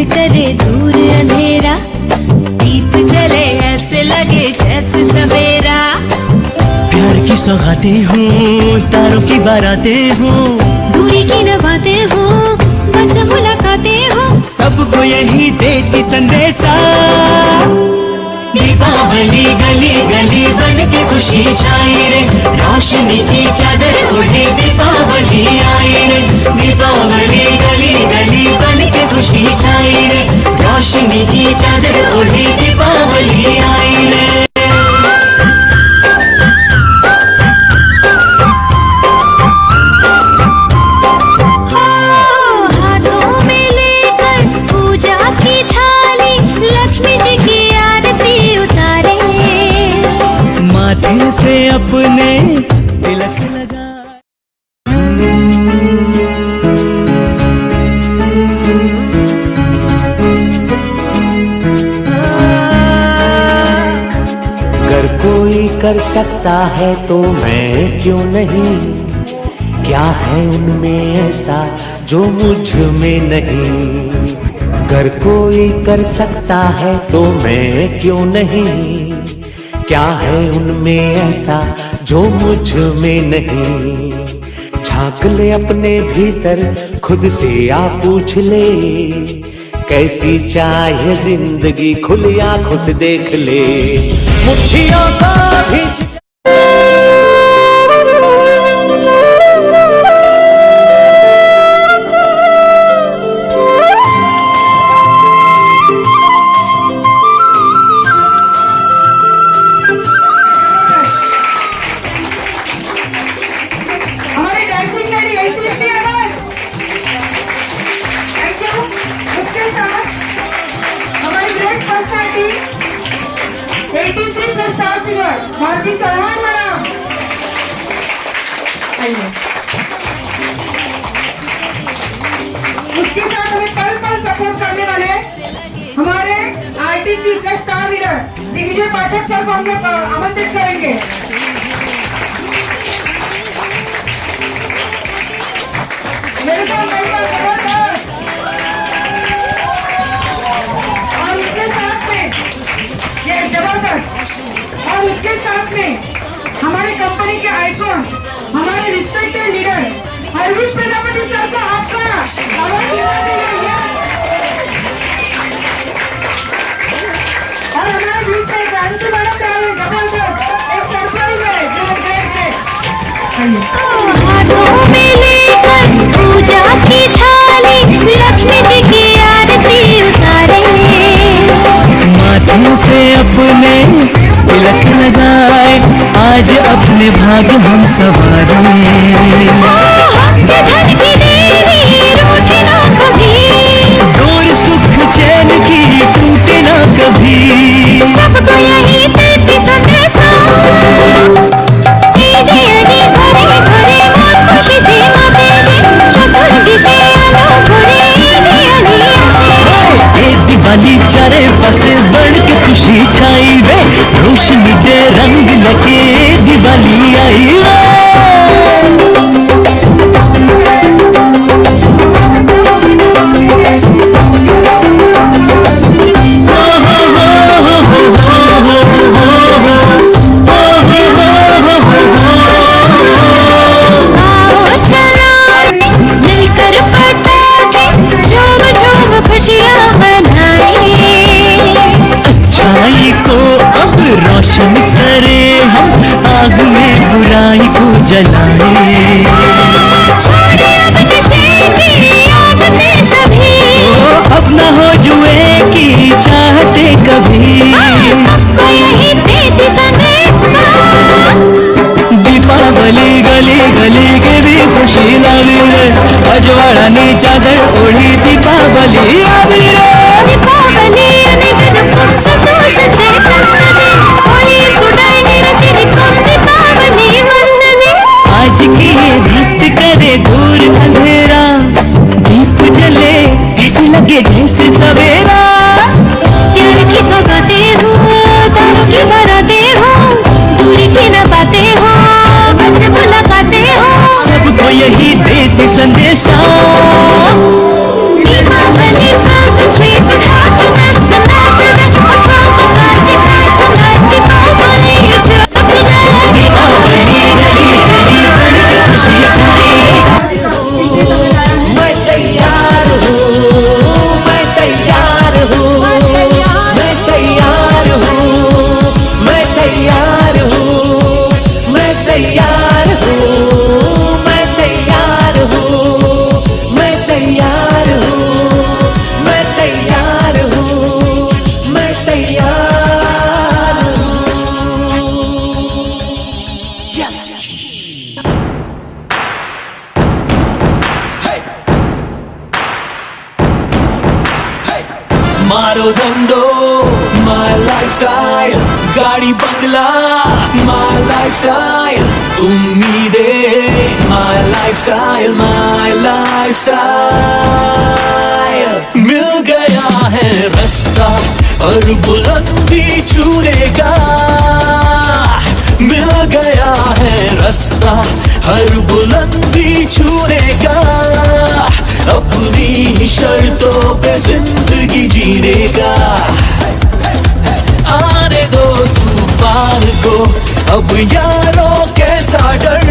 करे दूर अंधेरा, दीप जले ऐसे लगे जैसे सवेरा। प्यार की सौगातें हूँ, तारों की बारातें हूँ, दूरी की न बातें हूँ, बस मुलाकातें हूँ। सबको यही देती संदेशा। दीपावली गली गली बन के खुशी छाई रे, रोशनी की चादर ओढ़े दीपावली आई रे। दीपावली गली गली बन के खुशी छाई रे, रोशनी की चादर ओढ़े दीपावली आई रे। माथे पे अपने तिलक लगा। अगर कोई कर सकता है तो मैं क्यों नहीं, क्या है उनमें ऐसा जो मुझ में नहीं। अगर कोई कर सकता है तो मैं क्यों नहीं, क्या है उनमें ऐसा जो मुझ में नहीं। झांक ले अपने भीतर खुद से आ पूछ ले, कैसी चाहे जिंदगी खुली आंखों से देख ले। मुट्ठियों का भी भारती चौहान मैडम। उसके साथ हमें पल पल सपोर्ट करने वाले हमारे आरटीसी का स्टार लीडर दिग्विजय पाठक सर को हम लोग आमंत्रित करेंगे। वेलकम जबरदस्त। और उसके साथ में ये जबरदस्त, और उसके साथ में हमारे कंपनी के आइकॉन, हमारे रिस्पेक्टेड लीडर हरविश प्रजापति सर को आपका और हमारे बीच में क्रांति मैडम जबरदस्त एक सरप्राइज है। हाथों में लेकर पूजा की थाली, लक्ष्मी जी की आरती उतारे। माथे पे अपने तिलक लगाए, आज अपने भाग हम संवारे। हमसे धन की देवी रूठे ना कभी, दूर सुख चैन की टूटे ना कभी। सबको यही देती संदेशा, दीदी भरे भरे मन खुशी से माते जी, चतुर्थी से आलो भरे दिवाली चारे पासे बढ़ के खुशी छाई वे, रोशनी दे रंग लगे दिवाली आई वे। मिलकर पटाखे झूम झूम खुशियाँ मनाएं। अच्छाई को अब रोशन करे हम, आग में बुराई को जलाए। छोड़े अब नशे की आदतें सभी, अब न हो जुए की चाहते कभी। सबको यही देती संदेशा, दीपावली गली गली के भी खुशी लावी रे, अजवाड़ा नी चादर ओढ़ी दीपावली आवी रे। दीपावली अनेक संतोष से कंदने, होली सुनाई निरति निकम दीपावली वंदने। आज की ये दीप करे दूर अंधेरा, दीप जले ऐसे लगे जैसे सवेरा। प्यार की सौगातें हूँ, तारों की बारातें हूँ, दूरी की न बातें हूँ, बस मुलाकातें हूँ। सबको यही देती संदेशा। दीपावली मारो धंधो माय लाइफस्टाइल, गाड़ी बंगला माय लाइफस्टाइल, उम्मीदें माय लाइफस्टाइल, माय लाइफस्टाइल। मिल गया है रास्ता और बुलंदी छूने का, मिल गया है रास्ता हर बुलंदी छूने का, अपनी ही शर्तों पे जिंदगी जीने का। आने दो तूफान को अब यारों कैसा डर,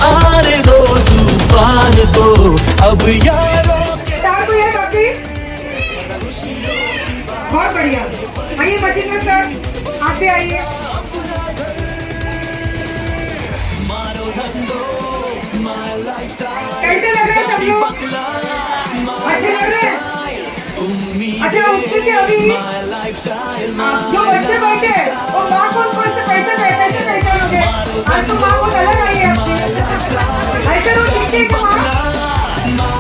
आने दो तूफान को अब यारों चार को ये बाकी बहुत बढ़िया। आइए बचिंद्र सर, आप भी आइए। कैसे लग रहे हैं सब लोग? अच्छे लग रहे हैं? अच्छा, उसमें से अभी जो बच्चे बैठे वो माँ को उनको ऐसे कैसे पहचानोगे? आज तो माँ बहुत अलग आई है आपकी। ऐसे रोज दिखती है माँ।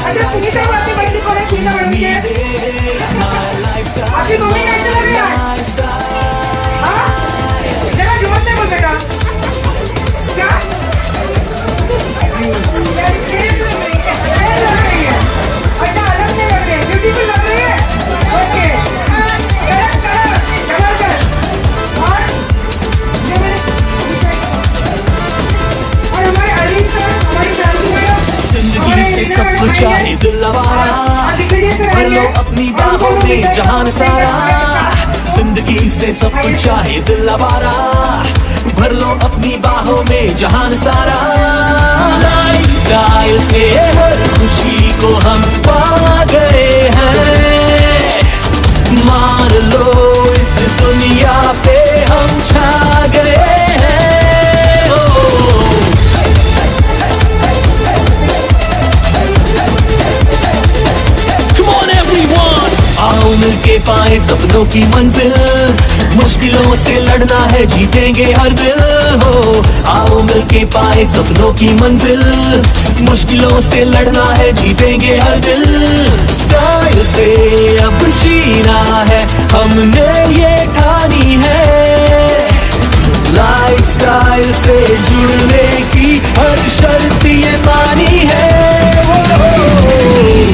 अच्छा, सुनीता को आपके बच्चे को सुनीता मैडम के आपकी मम्मी कैसे लग रही है? हाँ? जरा जोर से बोल बेटा। क्या? अच्छा, अलग से लग रही है, ब्यूटीफुल लग रही है। ओके, और हमारे अरविंद सर, हमारी जानकी मैडम, जिंदगी से सब कुछ चाहे दिल लवारा, भर लो अपनी बाहों में जहान सारा। जिंदगी से सब कुछ चाहे दिल लवारा, भर लो अपनी बाहों में जहान सारा। लाइफस्टाइल से हर खुशी को हम पा गए हैं, मान लो इस दुनिया पे हम छा गए हैं। ओ आओ मिलके पाए सपनों की मंजिल, मुश्किलों से लड़ना है जीतेंगे हर दिल हो। आओ मिलके पाए सपनों की मंजिल, मुश्किलों से लड़ना है जीतेंगे हर दिल। स्टाइल से अब जीना है हमने ये ठानी है, लाइफस्टाइल से जुड़ने की हर शर्त ये मानी है।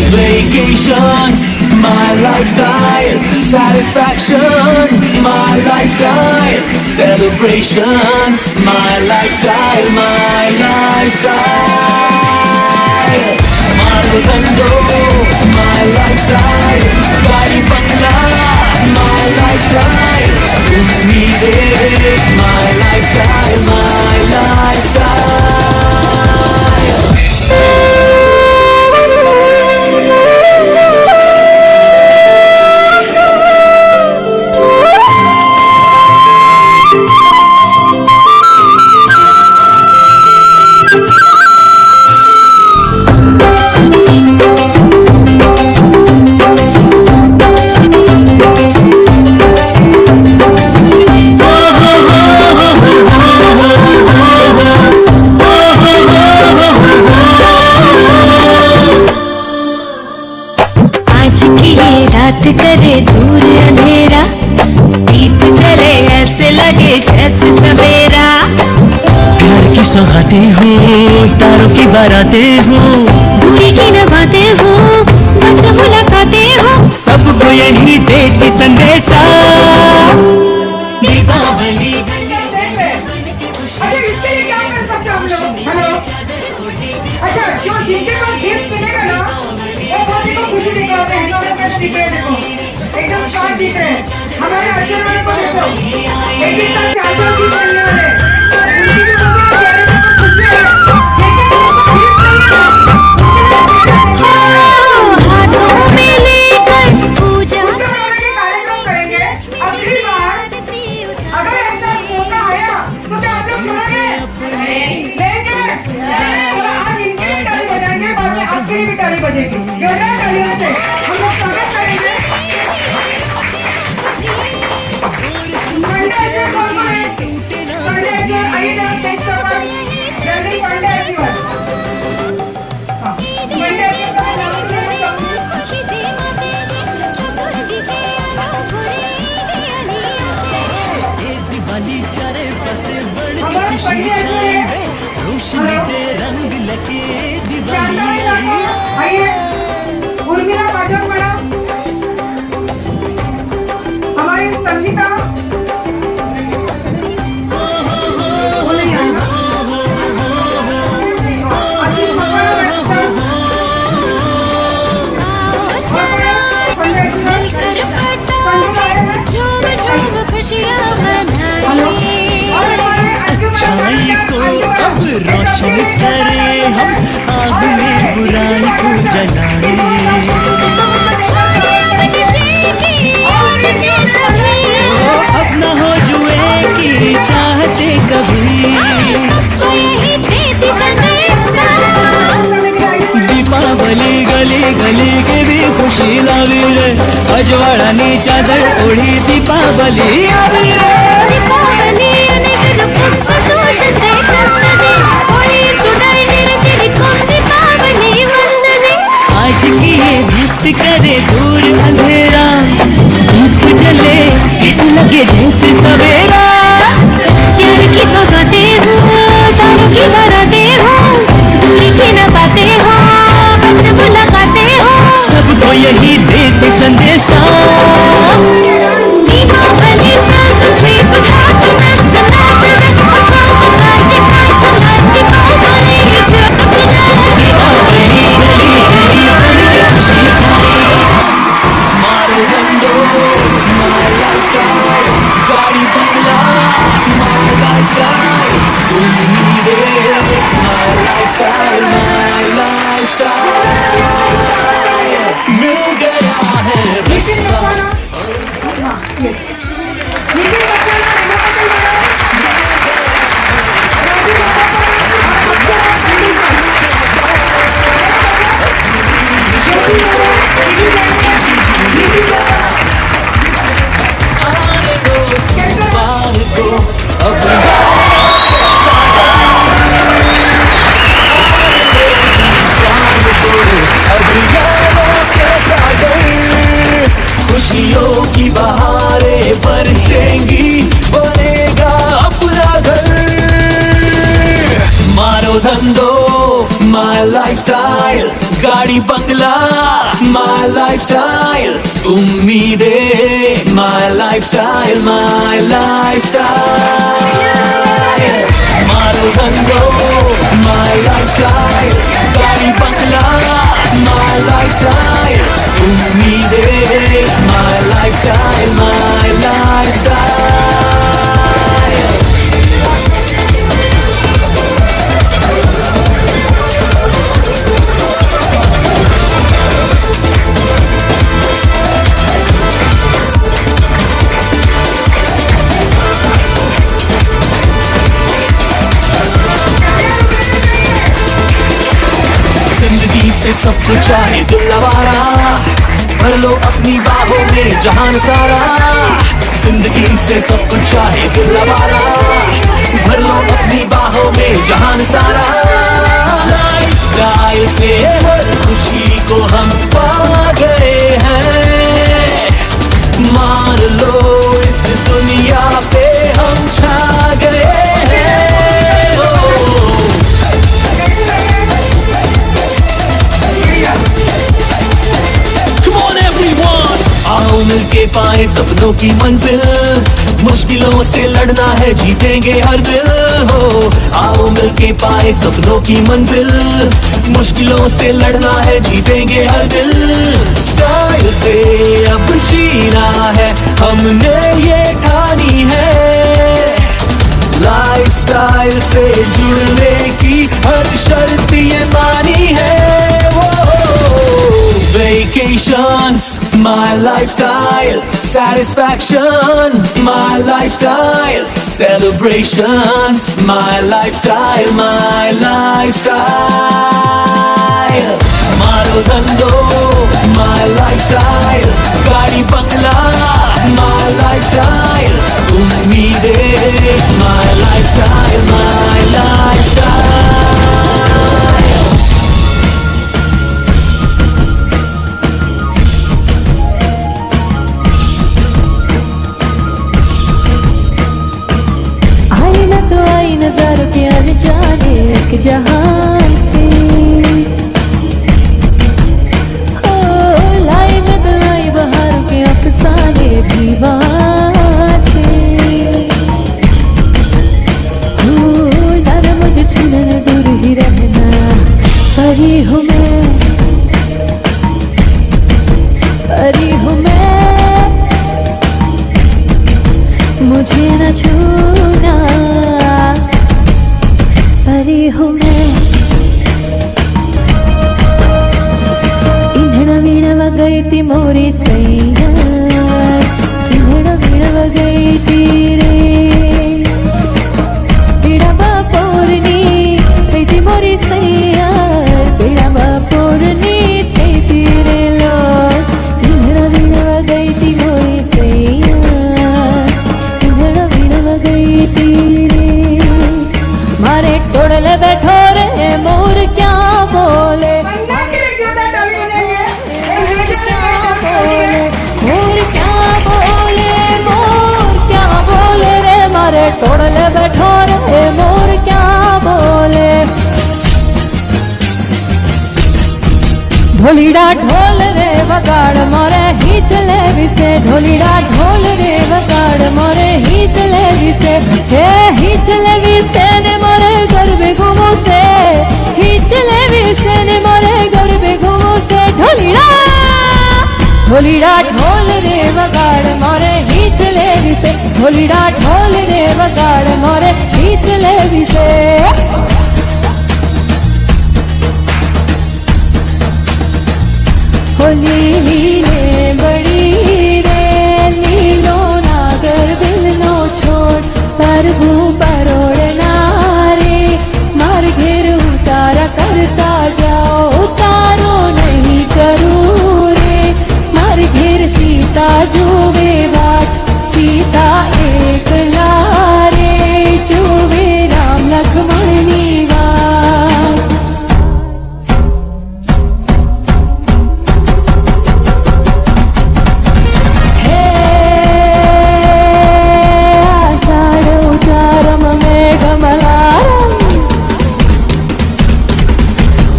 Vacations, my lifestyle. Satisfaction, my lifestyle. Celebrations, my lifestyle, my lifestyle. Maro dhando, my lifestyle. Gaadi bangla, my lifestyle. Ummeedin, my lifestyle, my lifestyle. रात करे दूर अंधेरा, दीप जले ऐसे लगे जैसे सवेरा। प्यार की सौगातें हो, तारों की बारातें हो, दूरी की न बातें हो, बस मुलाकातें हो, सबको यही देती संदेशा। दीपावली अच्छा, इसके लिए क्या कर सकते हैं हम लोग? हेलो, अच्छा, जो जिनके पास गिफ्ट मिलेगा ना, वो देखो खुशी दिखा रहे हैं, दिख रहे देखो, एकदम शांत दिख रहे हैं। हमारे अर्जुन भाई को देखो, एक दिन तक 400 गिफ्ट मिलने वाले, उनकी भी चेहरे पर खुशी है, लेकिन गिफ्ट नहीं है। हाथों में लेकर पूजा के कार्यक्रम करेंगे। अगली बार अगर ऐसा मौका आया तो क्या आप लोग छोड़ेंगे? लेंगे। आज इनके भी ताली बजाएंगे, बाद में आपके भी ताली बजेगी। जोरदार तालियों से हम लोग स्वागत करेंगे। पंडे जी कौन है? पंडे जी आइए जरा स्टेज पर। जल्दी पंडे जी पंडे जी का नाम ले। के शांताबाई दीवानी ठाकुर, आइए। उर्मिला पाठक मैडम, हमारी संगीता वो नहीं आएगा। आशीष मकवाना मैडम सर, मिलकर फटाके झूम झूम खुशियाँ मनाएं। छाई को अब रोशन करे हम, आग में बुराई को जलाए। अब न हो जुए की चाहते कभी, दीपावली गली गली के भी खुशी लावी रे, अजवाळानी चादर ओढी दीपावली आवी रे। आज की ये धूप करे दूर अंधेरा, धूप जले इस लगे जैसे सवेरा। प्यार की सौगातें हो, तारों की बारातें हो, दूरी की न बातें हो, बस मुलाकातें हो। सबको यही देते संदेशा, Deepawali feels the sweet with happiness and happiness. Across the night, the nights of life, Dipavali is happiness. Deepawali गली गली गली के खुशी छाए। मारो धंधो माय लाइफस्टाइल, गाड़ी बंगला माय लाइफस्टाइल, उम्मीदें माय लाइफस्टाइल, माय लाइफस्टाइल मिल गया है नितिन रिश्ता। मकवाना, नितिन मकवाना, हेमा पटेल मैडम, आने दो तूफान को अब खुशियों की बहारें बरसेंगी, बनेगा अपना घर। मारो धंधो माय लाइफस्टाइल, गाड़ी बंगला माय लाइफस्टाइल, उम्मीदें माय लाइफस्टाइल, माय लाइफस्टाइल। मारो धंधो माय लाइफस्टाइल, गाड़ी बंगला माय लाइफस्टाइल, उम्मीदें माय लाइफस्टाइल, माय लाइफस्टाइल। जिंदगी से सब कुछ चाहे दिल लवारा, भर लो अपनी बाहों में जहान सारा। जिंदगी से सब कुछ चाहे दिल लवारा, भर लो अपनी बाहों में जहान सारा। लाइफस्टाइल से हर खुशी को हम पा गए हैं, मान लो इस दुनिया पे हम छा गए हैं। आओ मिलके पाए सपनों की मंजिल, मुश्किलों से लड़ना है जीतेंगे हर दिल हो। आओ मिलके पाए सपनों की मंजिल, मुश्किलों से लड़ना है जीतेंगे हर दिल। स्टाइल से अब जीना है हमने ये ठानी है, लाइफस्टाइल से जुड़ने की हर शर्त ये मानी है। Vacations, my lifestyle. Satisfaction, my lifestyle. Celebrations, my lifestyle, my lifestyle. Maro dhando, my lifestyle. Gaadi bangla, my lifestyle. Ummeedin, my lifestyle, my lifestyle. नजारों के अनजाने एक जहान से गई थी मोरी सैया, बिड़व गई थी रे, बिड़वा पोरनी गई थी मोरी सैया, बिड़वा पोरनी थी रे लोग, बिड़व गई थी मोरी सैया, बिड़व गई थी रे। मारे टोड़ले बैठो रे मोर क्या बोले, बनना के लिए क्यों ना डाली बनेंगे? मोर क्या बोले, मोर क्या बोले रे, मारे टोड़ले बैठो रे मोर क्या बोले। ढोलीड़ा ढोल रे वगाड़ मोरे ही चले विसे, ढोलीड़ा ढोल रे वगाड़ मोरे ही चले विसे, हे ही चले विसे ने मोरे गरबे घुमो से, ही चले विसे ने मोरे गरबे घुमो से। ढोलीड़ा ढोलीड़ा ढोल रे वगाड़ मोरे ही चले विसे, ढोलीड़ा ढोल रे वगाड़ मोरे ही चले विसे। लीले बड़ी रे लीलो नागर बिलनो छोड़, प्रभु परोड़ना रे, मार घेर उतारा करता जाओ, उतारो नहीं करूँ रे, मार घेर सीता जुवे बाट, सीता एक लारे, जुवे राम लक्ष्मण वाट।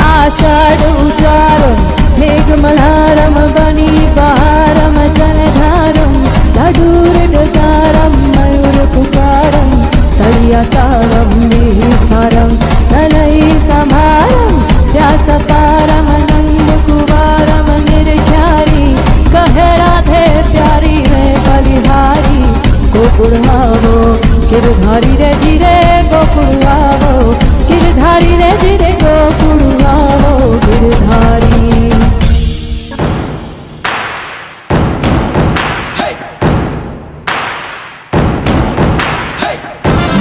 आषाढोचारम मेघमल्हारम बनी बहारम जलधारम, लडूरडकारम मयूरपुकारम, तलियातारम निहारम, तनयिकमारम व्यासपारम नंदकुमारम निर्झरी, कहे राधे प्यारी है बलिहारी, गोकुड़ावो गिरधारी रे जिरे गोकुड़ावो, गिरधारी रे जिरे गोकुड़ावो गिरधारी।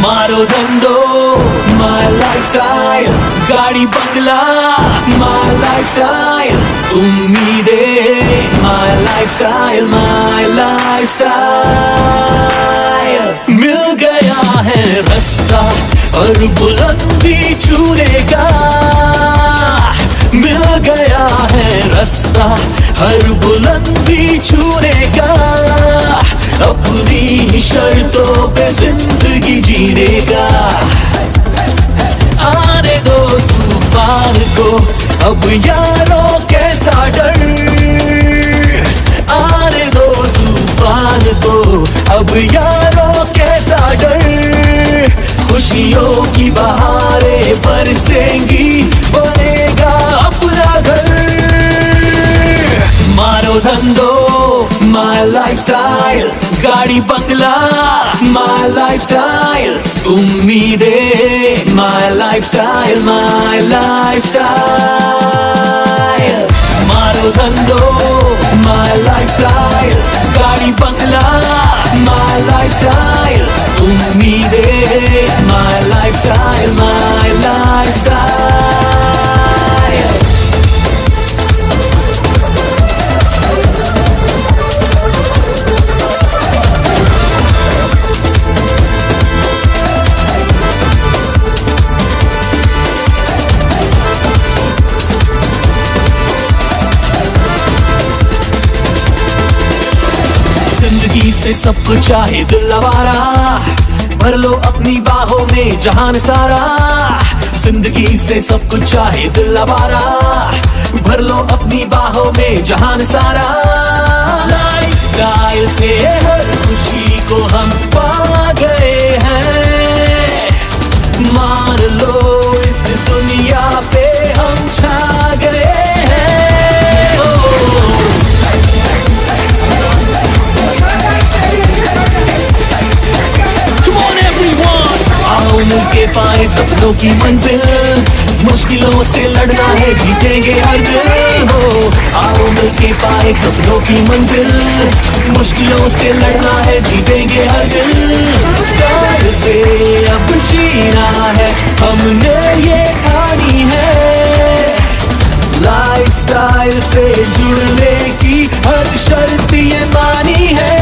मारो धंधो माय लाइफस्टाइल, गाड़ी बंगला माय लाइफस्टाइल, उम्मीदें माय लाइफस्टाइल, माय लाइफस्टाइल। मिल गया है रास्ता और बुलंदी छूने का, मिल गया है रास्ता हर बुलंदी छूने का, अपनी ही शर्तों पे जिंदगी जीने का। आने दो तूफान को अब यारों कैसा डर, आने दो तूफान को अब यारों कैसा डर, खुशियों की बहारें बरसेंगी, बनेगा अपना घर। मारो धंधो माय लाइफस्टाइल, गाड़ी बंगला माय लाइफस्टाइल, उम्मीदें माय लाइफस्टाइल, माय लाइफस्टाइल। मारो धंधो माय लाइफस्टाइल, गाड़ी बंगला माय लाइफस्टाइल, उम्मीदें माय लाइफस्टाइल, माय लाइफस्टाइल। जिंदगी से सब कुछ चाहे दिल आवारा, भर लो अपनी बाहों में जहान सारा, जिंदगी से सब कुछ चाहे दिल आवारा, भर लो अपनी बाहों में जहान सारा। लाइफस्टाइल से हर खुशी को हम पा गए हैं, मान लो इस दुनिया पे हम छा गए हैं। आओ मिलके पाए सपनों की मंजिल, मुश्किलों से लड़ना है, जीतेंगे हर दिल हो। आओ मिलके पाए सपनों की मंजिल, मुश्किलों से लड़ना है, जीतेंगे हर दिल। स्टाइल से अब जीना है, हमने ये ठानी है। लाइफस्टाइल से जुड़ने की हर शर्त ये मानी है।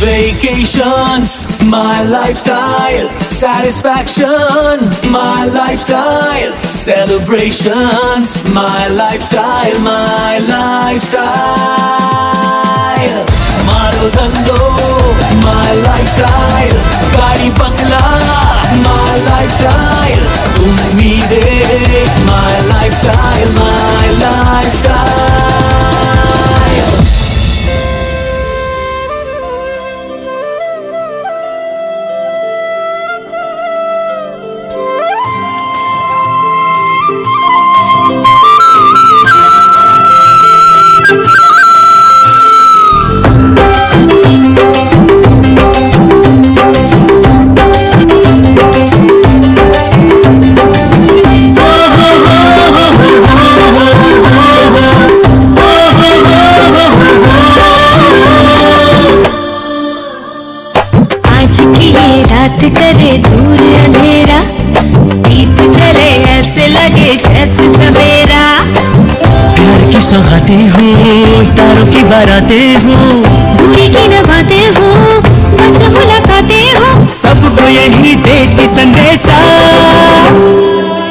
Vacations, my lifestyle. Satisfaction, my lifestyle. Celebrations, my lifestyle, my lifestyle. Maro dhando, my lifestyle. Gaadi bangla, my lifestyle. Ummeede, my lifestyle, my lifestyle. करे दूर अंधेरा, दीप जले ऐसे लगे जैसे सवेरा। प्यार की सौगातें हो, तारों की बारातें हो, दूरी की नवातें हो, बस मुलाकातें हो, सबको यही देती संदेशा।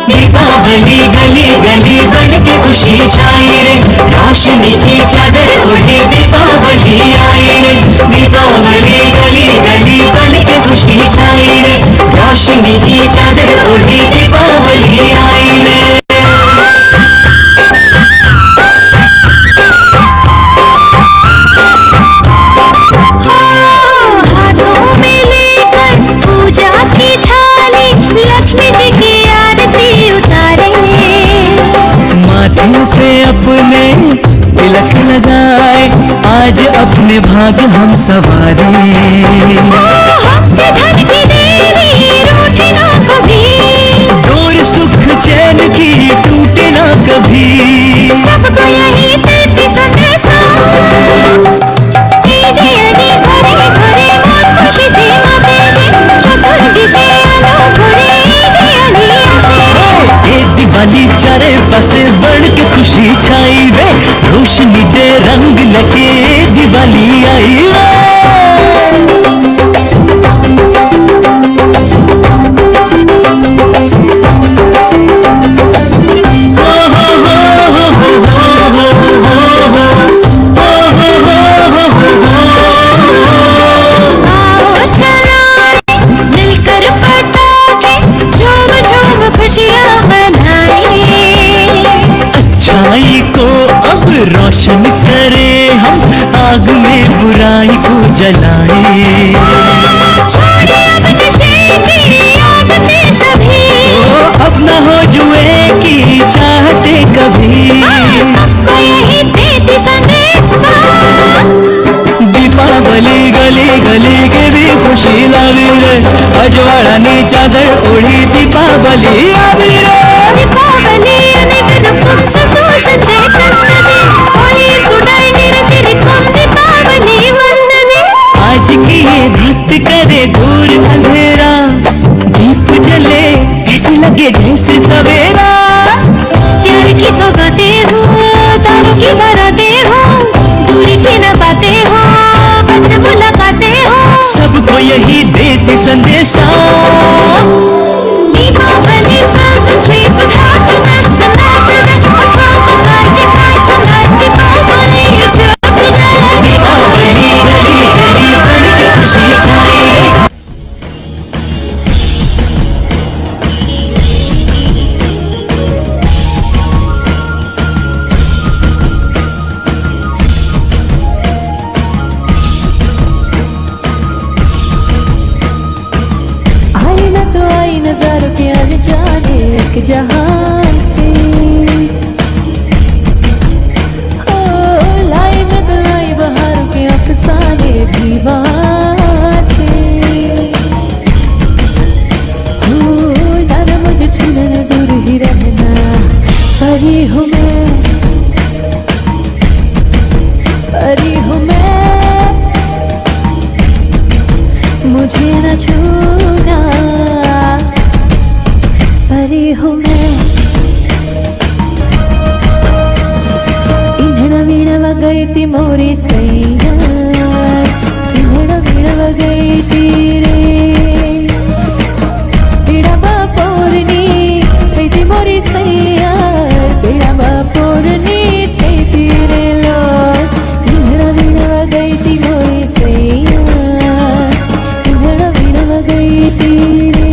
दीपावली गली गली बन के खुशी छाई रे, रोशनी की चादर ओढ़े दीपावली आई रे। दीपावली गली गली बन के खुशी छाई रे, रोशनी की चादर ओढ़े दीपावली आई रे। हाथों में लेकर पूजा की थाली, लक्ष्मी जी की आरती उतारे। माथे पे अपने तिलक लगाए, आज अपने भाग्य हम सवारे। हमसे धन की देवी रूठे ना कभी, डोर सुख चैन की टूटे ना कभी। सबको यही देती संदेशा। दीजिए भरे भरे मन खुशी से माते जी, चतुर्थी से आलो भरे दियाली आशे। एक दिवाली चारे पासे बढ़ के खुशी छाई वे, रोशनी से रंग लगे दिवाली आई वे। रोशन करे हम, आग में बुराई को जलाए। छोड़े अब नशे की आदतें सभी, अब न हो जुए की चाहते कभी। सबको यही देती संदेशा। दीपावली गली गली के भी खुशी लावी रे, अजवाड़ा नी चादर ओढ़ी दीपावली आवी रे। दीपावली अनेक रूप संतोष से तन्नने, होली सुनाई निरंतर कम दीपावली वंदने। आज की ये दीप करे दूर अंधेरा, दीप जले ऐसे लगे जैसे सवेरा। प्यार की सौगातें हो, तारों की बारातें हो, दूरी की न बातें हो, बस मुलाकातें हो, सबको यही देती संदेशा। Deepawali fills the streets with happiness and happiness. Across the night, the nights and nights, Deepawali is here today. Deepawali गली गली बन के खुशी छाई। आई न तो आई नजारों के अनजाने एक जहां से। ओ लाई न तो लाई बहारों के अफसाने भी वहां से। ओ जाना मुझे छू परी हूँ मैं, परी हूँ मैं, मुझे न छूना, परी हूँ मैं। इंधण वीणव गई थी मोरी सैया, इंधण वीणव गई थी रे, पीड़ा पूर्णी गई थी मोरी सैया, पीड़ा पूर्णी थी तेरे लो, इंधण वीणव गई थी मोरी सैया, इंधण वीणव गई थी रे।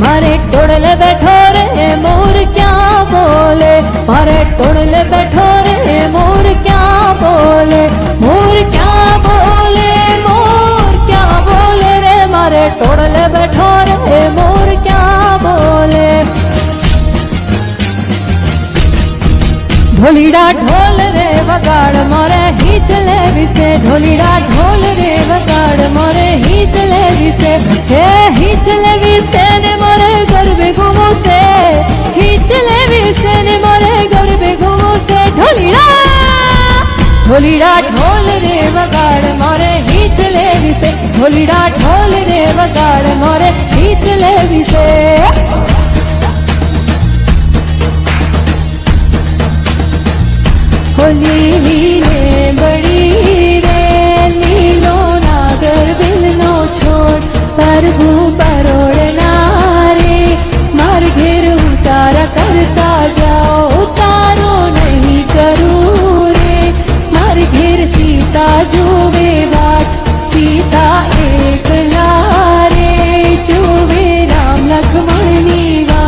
मारे टोड़ले बैठो रे मोर क्या बोले, मारे टोड़ले बैठो रे मोर क्या बोले, मोर क्या बोले, मोर क्या बोले रे, मारे टोड़ले बैठो रे मोर क्या बोले। ढोलीड़ा ढोल रे वगाड़ मोरे ही चले विसे, ढोलीड़ा ढोल रे वगाड़ मोरे ही चले विसे, हे ही चले विसे ने मोरे गरबे घुमो से, ही चले विसे ने मोरे गरबे घुमो से। ढोलीड़ा ढोलीड़ा ढोल रे वगाड़ मोरे ही चले विसे, ढोलीड़ा ढोल रे वगाड़ मोरे ही चले विसे। होली नीले बड़ी रे नीलो नागर बिलनो छोड़, प्रभु परोड़ना रे, मार घेर उतारा करता जाओ, उतारो नहीं करूँ रे, मार घेर सीता जुवे बाट, सीता एक लारे, जुवे राम लक्ष्मण निवास।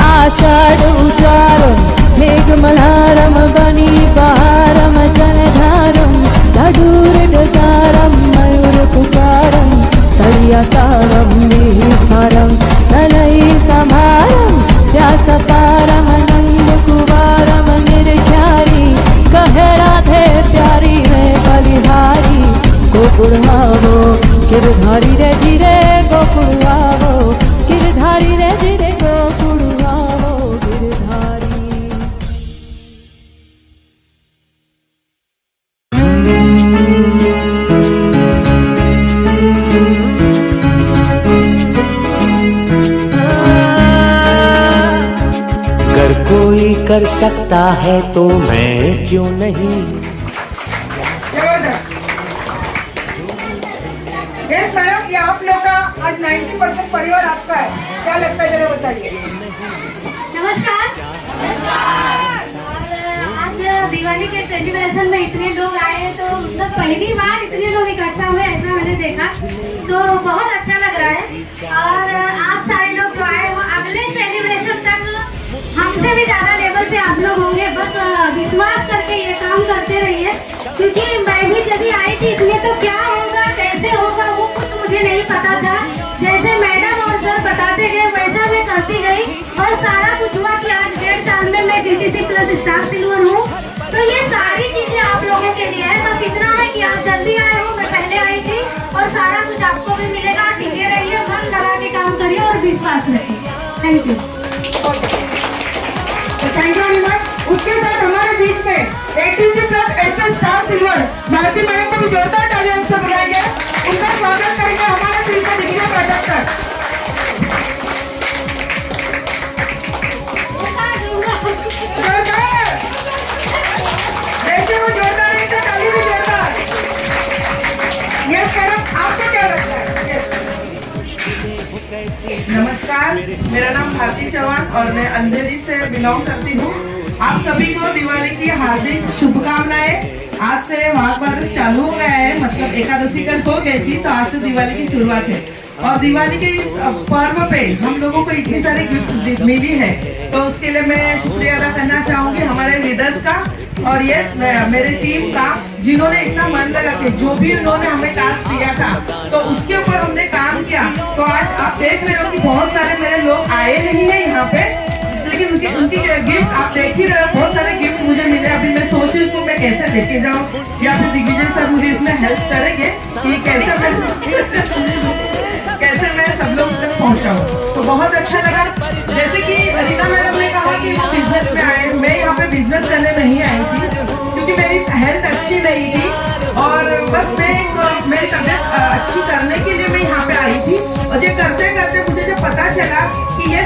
आषाढोचारम मेघमल्हारम बनी बहारम जलधारम, लडूरडसारम मयूरपुकारम, तडियासारम निहारम, तलई समारम व्यासपारम, नंदकुमारम निर्झारी, कहे राधे प्यारी है बलिहारी, गोकुल आवो गिरधारी रे जिरे, गोकुल आवो गिरधारी रे जिरे, गोकुल आवो गिरधारी। अगर कोई कर सकता है तो मैं क्यों नहीं। ये सड़क ये आप लोग का आज 90% परिवार आपका है, क्या लगता है जरा बताइए। नमस्कार। आज दिवाली के सेलिब्रेशन में इतने लोग आए, तो मतलब पहली बार इतने लोग इकट्ठा हुए ऐसा मैंने देखा, तो बहुत अच्छा लग रहा है। और आप सारे लोग जो आए वो अगले सेलिब्रेशन तक हमसे भी ज्यादा लेवल पे आप लोग होंगे, बस विश्वास करके ये काम करते रहिए, क्योंकि मैं भी जब आई थी इसमें तो क्या होगा कैसे होगा वो कुछ मुझे नहीं पता था। जैसे मैडम और सर बताते गए वैसा मैं करती गई, और सारा कुछ हुआ कि आज 1.5 साल में मैं DTC प्लस स्टाफ सिल्वर हूँ। तो ये सारी चीजें आप लोगों के लिए है, बस इतना है कि आप जल्दी आए हो, मैं पहले आई थी, और सारा कुछ आपको भी मिलेगा। टिके रहिए, मन लगा के काम करिए और विश्वास रखिए। Thank you. Thank you very much. उसके साथ हमारे बीच में DTC plus SS star silver Bharti madam को भी जोरदार तालियों से बुलाएंगे, उनका स्वागत करेंगे हमारे बीच में दिव्या पाठक सर। जैसे वो जोरदार है तो ताली भी जोरदार। यस मैडम, आपको क्या लगता है? नमस्कार, मेरा नाम भारती चौहान और मैं अंधेरी से बिलोंग करती हूँ। आप सभी को दिवाली की हार्दिक शुभकामनाएं। आज से माघ बारस चालू हो गया है, मतलब एकादशी कल हो गई थी, तो आज से दिवाली की शुरुआत है। और दिवाली के इस पर्व पे हम लोगों को इतनी सारी गिफ्ट मिली है, तो उसके लिए मैं शुक्रिया अदा करना चाहूंगी हमारे लीडर्स का, और यस मेरे टीम का, जिन्होंने इतना मन लगा के जो भी उन्होंने हमें टास्क दिया था तो उसके ऊपर हमने काम किया। तो आज आप देख रहे हो कि बहुत सारे मेरे लोग आए नहीं है यहाँ पे, लेकिन लेके जाओ, या फिर दिग्विजय सर मुझे इसमें हेल्प करेंगे कि कैसे मैं सब लोग तक पहुंचाऊं। तो बहुत अच्छा लगा। जैसे कि रीना मैडम ने कहा कि वो बिजनेस में आए, मैं यहाँ पे बिजनेस करने नहीं आई थी क्योंकि मेरी हेल्थ अच्छी नहीं थी और बस मैं मेरी तबीयत अच्छी करने के लिए मैं यहाँ पे आई थी। और ये करते करते मुझे जब पता चला कि ये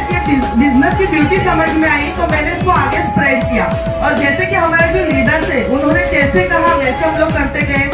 बिजनेस की ब्यूटी समझ में आई तो मैंने उसको आगे स्प्रेड किया। और जैसे कि हमारे जो लीडर थे उन्होंने जैसे कहा वैसे हम लोग करते गए।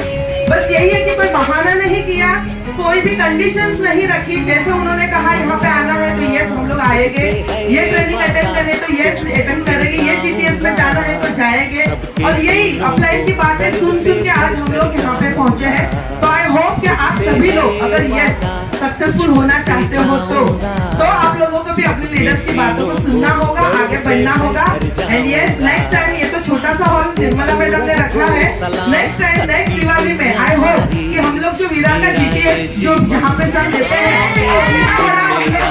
बस यही है कि कोई बहाना नहीं किया, कोई भी कंडीशंस नहीं रखी। जैसे उन्होंने कहा यहाँ पे आना है तो यस हम लोग आएंगे, ये ट्रेनिंग अटेंड करने तो यस अटेंड करेंगे, ये जीटीएस में जाना है तो जाएंगे। और यही अपलाइन की बातें सुन के आज हम लोग यहाँ पे पहुंचे हैं। तो आई होप कि आप सभी लोग अगर यस सक्सेसफुल होना चाहते हो तो आप लोगों को भी अपने लीडर्स की बातों को सुनना होगा, आगे बढ़ना होगा। एंड यस नेक्स्ट टाइम, ये तो छोटा सा हॉल निर्मला मैडम ने रखा है, नेक्स्ट टाइम नेक्स्ट दिवाली में आई होप कि हम लोग जो वीरा का जीटीएस जो जहाँ पे सब देते हैं हम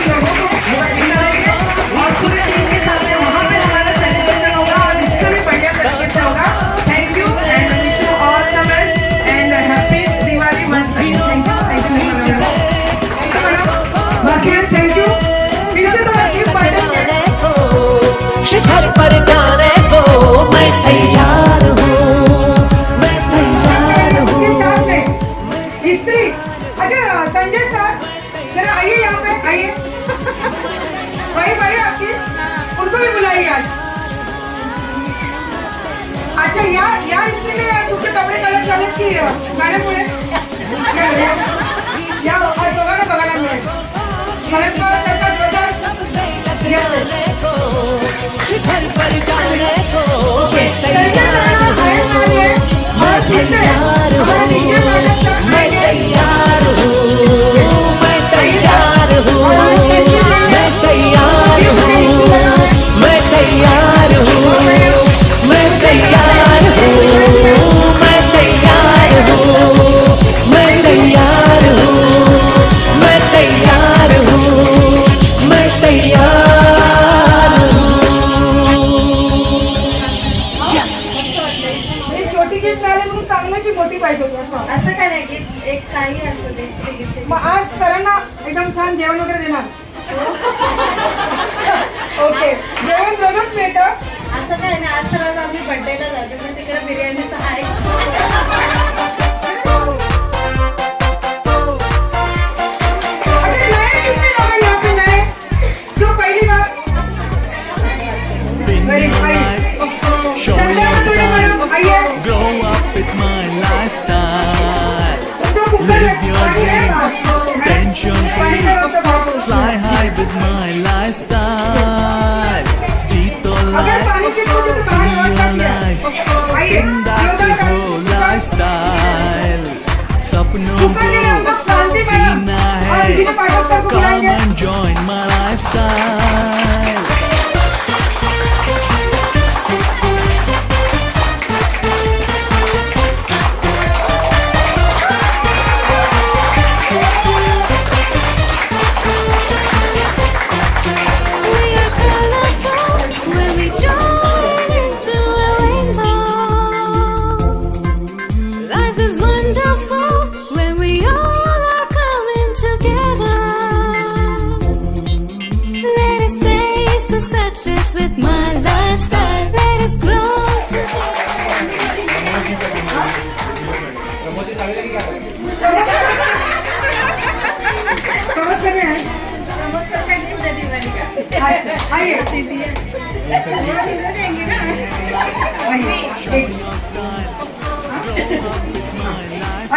लोगों को करेंगे और पूरे टीम के साथ वहाँ पे हमारा सेलिब्रेशन होगा और इससे भी बढ़िया तरीके से होगा। Thank you and wish you all the best and happy Diwali once again. Thank you. फिर से थोड़ा गिफ्ट बांटेंगे। शिखर पर जाने को मैं तैयार हूँ, मैं तैयार हूँ। हिस्ट्री। अच्छा संजय सर जरा आइए यहाँ पे आइए। भाई आपकी उनको भी बुलाइए आज। अच्छा या हिस्ट्री में तुमचे कपडे कलर की मॅडम मुळे या बघायला मिळेल। शिखर पर जाने को ओके तैयार हूँ, मैं तैयार हूँ, मैं तैयार हूँ, मैं तैयार हूँ, मैं तैयार हूँ, मैं तैयार हूँ, मैं तैयार हूँ, मैं तैयार हूँ, मैं तैयार हूँ, मैं तैयार हूँ, मैं तैयार हूँ। यस। छोटी गिफ्ट मिळाली म्हणून चांगलं की मोठी पाहिजे होती असं काय नाही गिफ्ट एक काही असू दे ते gift. मग आज सरांना एकदम छान जेवण वगैरे देणार। ओके जेवण रोजच मिळतं असं काय नाही, आज तर आज आम्ही बर्थडेला जातो पण तिकडे बिर्याणी तर आहे। अरे नए कितने लोग हैं यहाँ पे नए जो पहली बार very nice. Grow up with my lifestyle. Live your dream, tension free. Fly high with my lifestyle. Jeeto life, Jio life. That's the whole lifestyle. सपनों को जीना है. Come and join my lifestyle.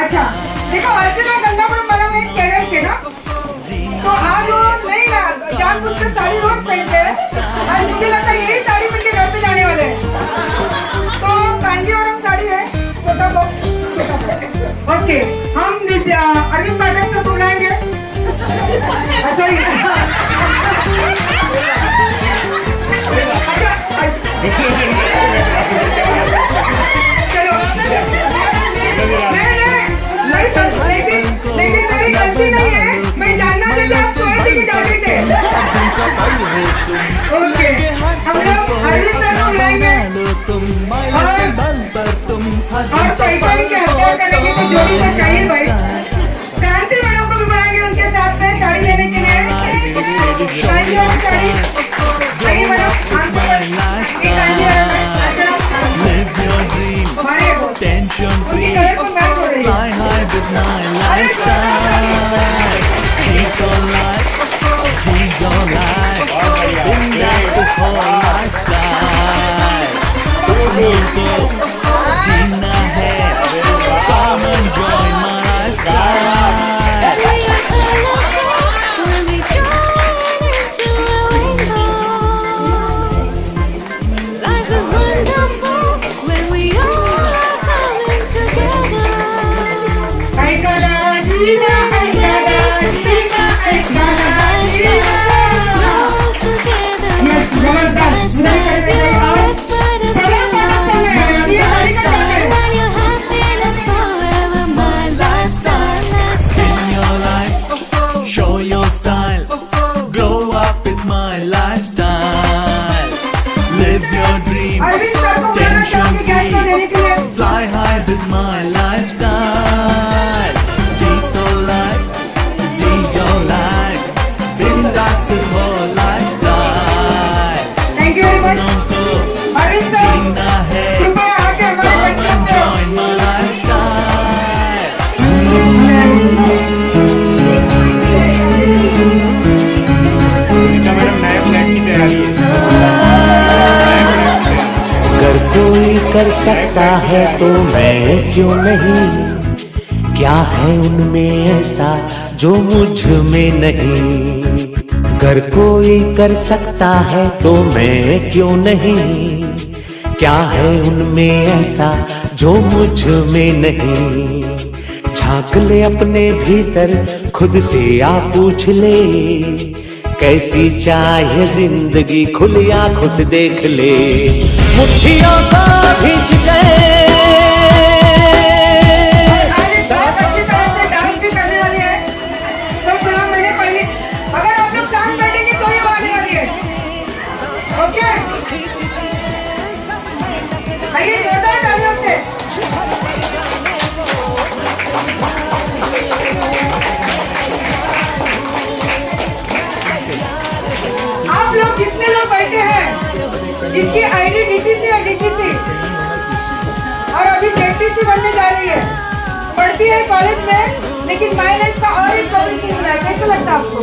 अच्छा देखो अर्चना गंगापुर मैडम एक cadet थे ना, तो आज वो नहीं ना जानबूझ के साड़ी रोज पहनते हैं और मुझे लगता है यही साड़ी पहन के घर पे जाने वाले हैं। तो कांजीवरम साड़ी है, छोटा बॉक्स। ओके हम अरविंद पाठक को बुलाएंगे। सॉरी लेकिन मेरी गलती नहीं है, मैं जानना चाहती आप कैसे की जाते थे। ओके हम लोग अरविंद सर को बुलाएंगे और जोड़ी तो चाहिए भाई। क्रांति मैडम को भी बुलाएंगे उनके साथ में साड़ी लेने के लिए। कांजी वाली साड़ी। आइए मैडम, आपको ये कांजी वाला Live your dream, हमारे वो tension उनकी free. कलर को मैच हो रही है। Fly high with my lifestyle. Take your life, take your life. Bindass the whole lifestyle. सपनों को जीना है. Come and join my lifestyle. In your life, show your style. Grow up with my lifestyle. Live your dream, Arvind sir को बुलाना चाहूंगी gas को देने के लिए। fly high with my lifestyle. Jeeto life, Jeeto life. Bindass the whole lifestyle. Thank you very much. सपनों को Arvind sir, जीना है. कृपया आके हमारे Come बच्चों and को join my lifestyle. अगर कोई कर सकता है तो मैं क्यों नहीं? क्या है उनमें ऐसा जो मुझ में नहीं? अगर कोई कर सकता है तो मैं क्यों नहीं? क्या है उनमें ऐसा जो मुझ में नहीं? झांक ले अपने भीतर, खुद से आ पूछ ले, कैसी चाहे जिंदगी खुली आंखों से देख ले। मुट्ठियों को भींच गए। आज बहुत अच्छी तरह से डांस भी करने वाली है। तो थोड़ा मैंने पहले, अगर आप लोग साथ बैठेंगे तो ही वो आने वाली है। ओके, आइए जोरदार तालियों से। आप लोग जितने लोग बैठे हैं, इसकी आईडी डीटीसी है, डीटीसी, और अभी जेटीसी बनने जा रही है। पढ़ती है कॉलेज में, लेकिन माय लाइफ का और एक टॉपिक मिल रहा है। कैसा लगता है आपको?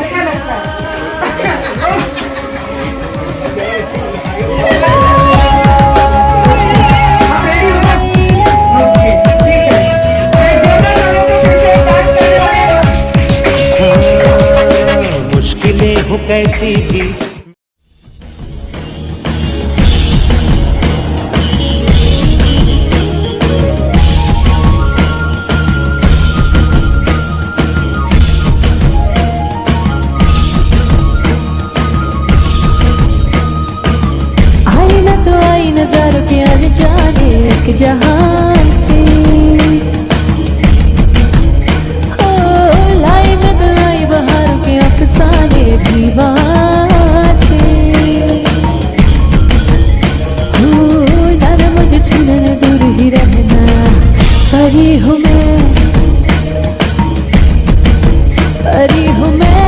अच्छा लगता है। आप ready हो ना? Okay, ठीक है। मैं जोरदार तालियों से फिर से डांस करने वाली हूँ। मुश्किलें हो कैसी भी आई न तो आई नजारों के अनजाने एक जहां से। ओ लाई न तो आई बहारों के अफसाने भी वहां से। ओ जाना मुझे छूना न दूर ही रहना, परी हूँ मैं, परी हूँ मैं,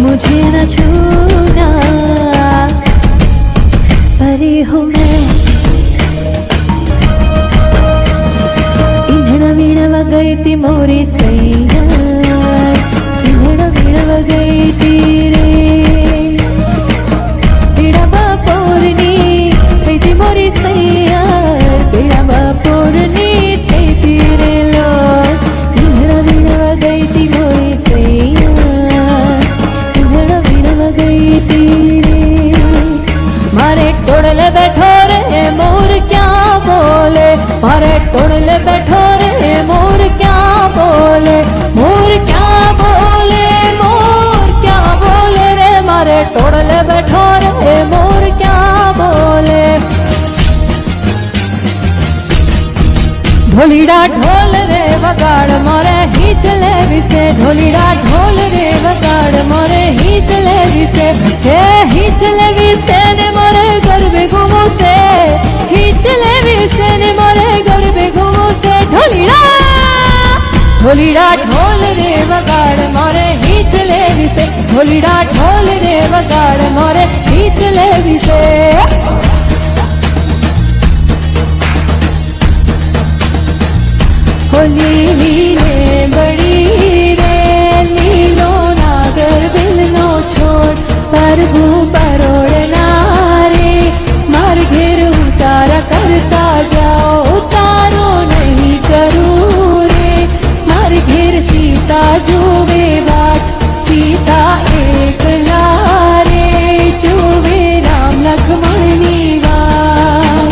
मुझे न छूना, परी हूँ मैं। इन्हड़ा वीणवा गई थी मोरी सैया, इन्हड़ा वीणवा गई थी रे, बिड़वा पोरनी गई थी मोरी सैया, बिड़वा पोरनी गई थी रे लो। इन्हड़ा वीणवा गई थी मोरी सैया, गई तीरे। मारे टोड़ले बैठो रे मोर क्या बोले, मारे टोड़ले बैठो रे मोर क्या बोले, मोर क्या बोले, मोर क्या बोले रे, मारे टोड़ले बैठो रे मोर क्या बोले। ढोलीड़ा ढोल रे वगाड़ मोरे ही चले विसे, ढोलीड़ा ढोल रे वगाड़ मोरे ही चले विसे, हे ही चले विसे ने मोरे गरबे घुमो से, ही चले विसे ढोलीड़ा ढोल रे वगाड़ मोरे हिचले विसे ढोलीड़ा ढोल रे वगाड़ मोरे हिचले विसे होली लीले बड़ी रे लीलो नागर बिल नो छोड़ प्रभु परोड़ना रे मार घेर उतारा करता जाओ उतारो नहीं करूँ रे मार घेर सीता जुवे बाट सीता एक लारे जुवे राम लक्ष्मण बाट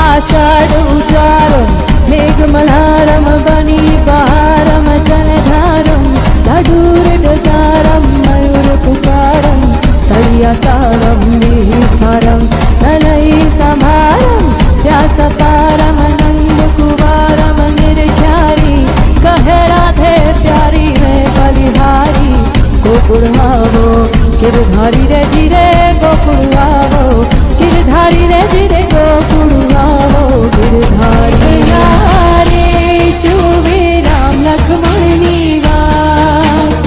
आषाढोचारं मेघमल्हारं बनी बहारं जलधारं लडूरडसारं मयूरपुकारं तडियासारं निहारं तलयसमारं व्यासपारं नन्दकुमारं निर्झारी कहे राधे प्यारी है बलिहारी गोकुड़ावो गिरधारी रे जिरे गोकुड़ावो गिरधारी रे जिरे गोकुड़ावो गिरधारी रे चुवे राम लक्ष्मण बाट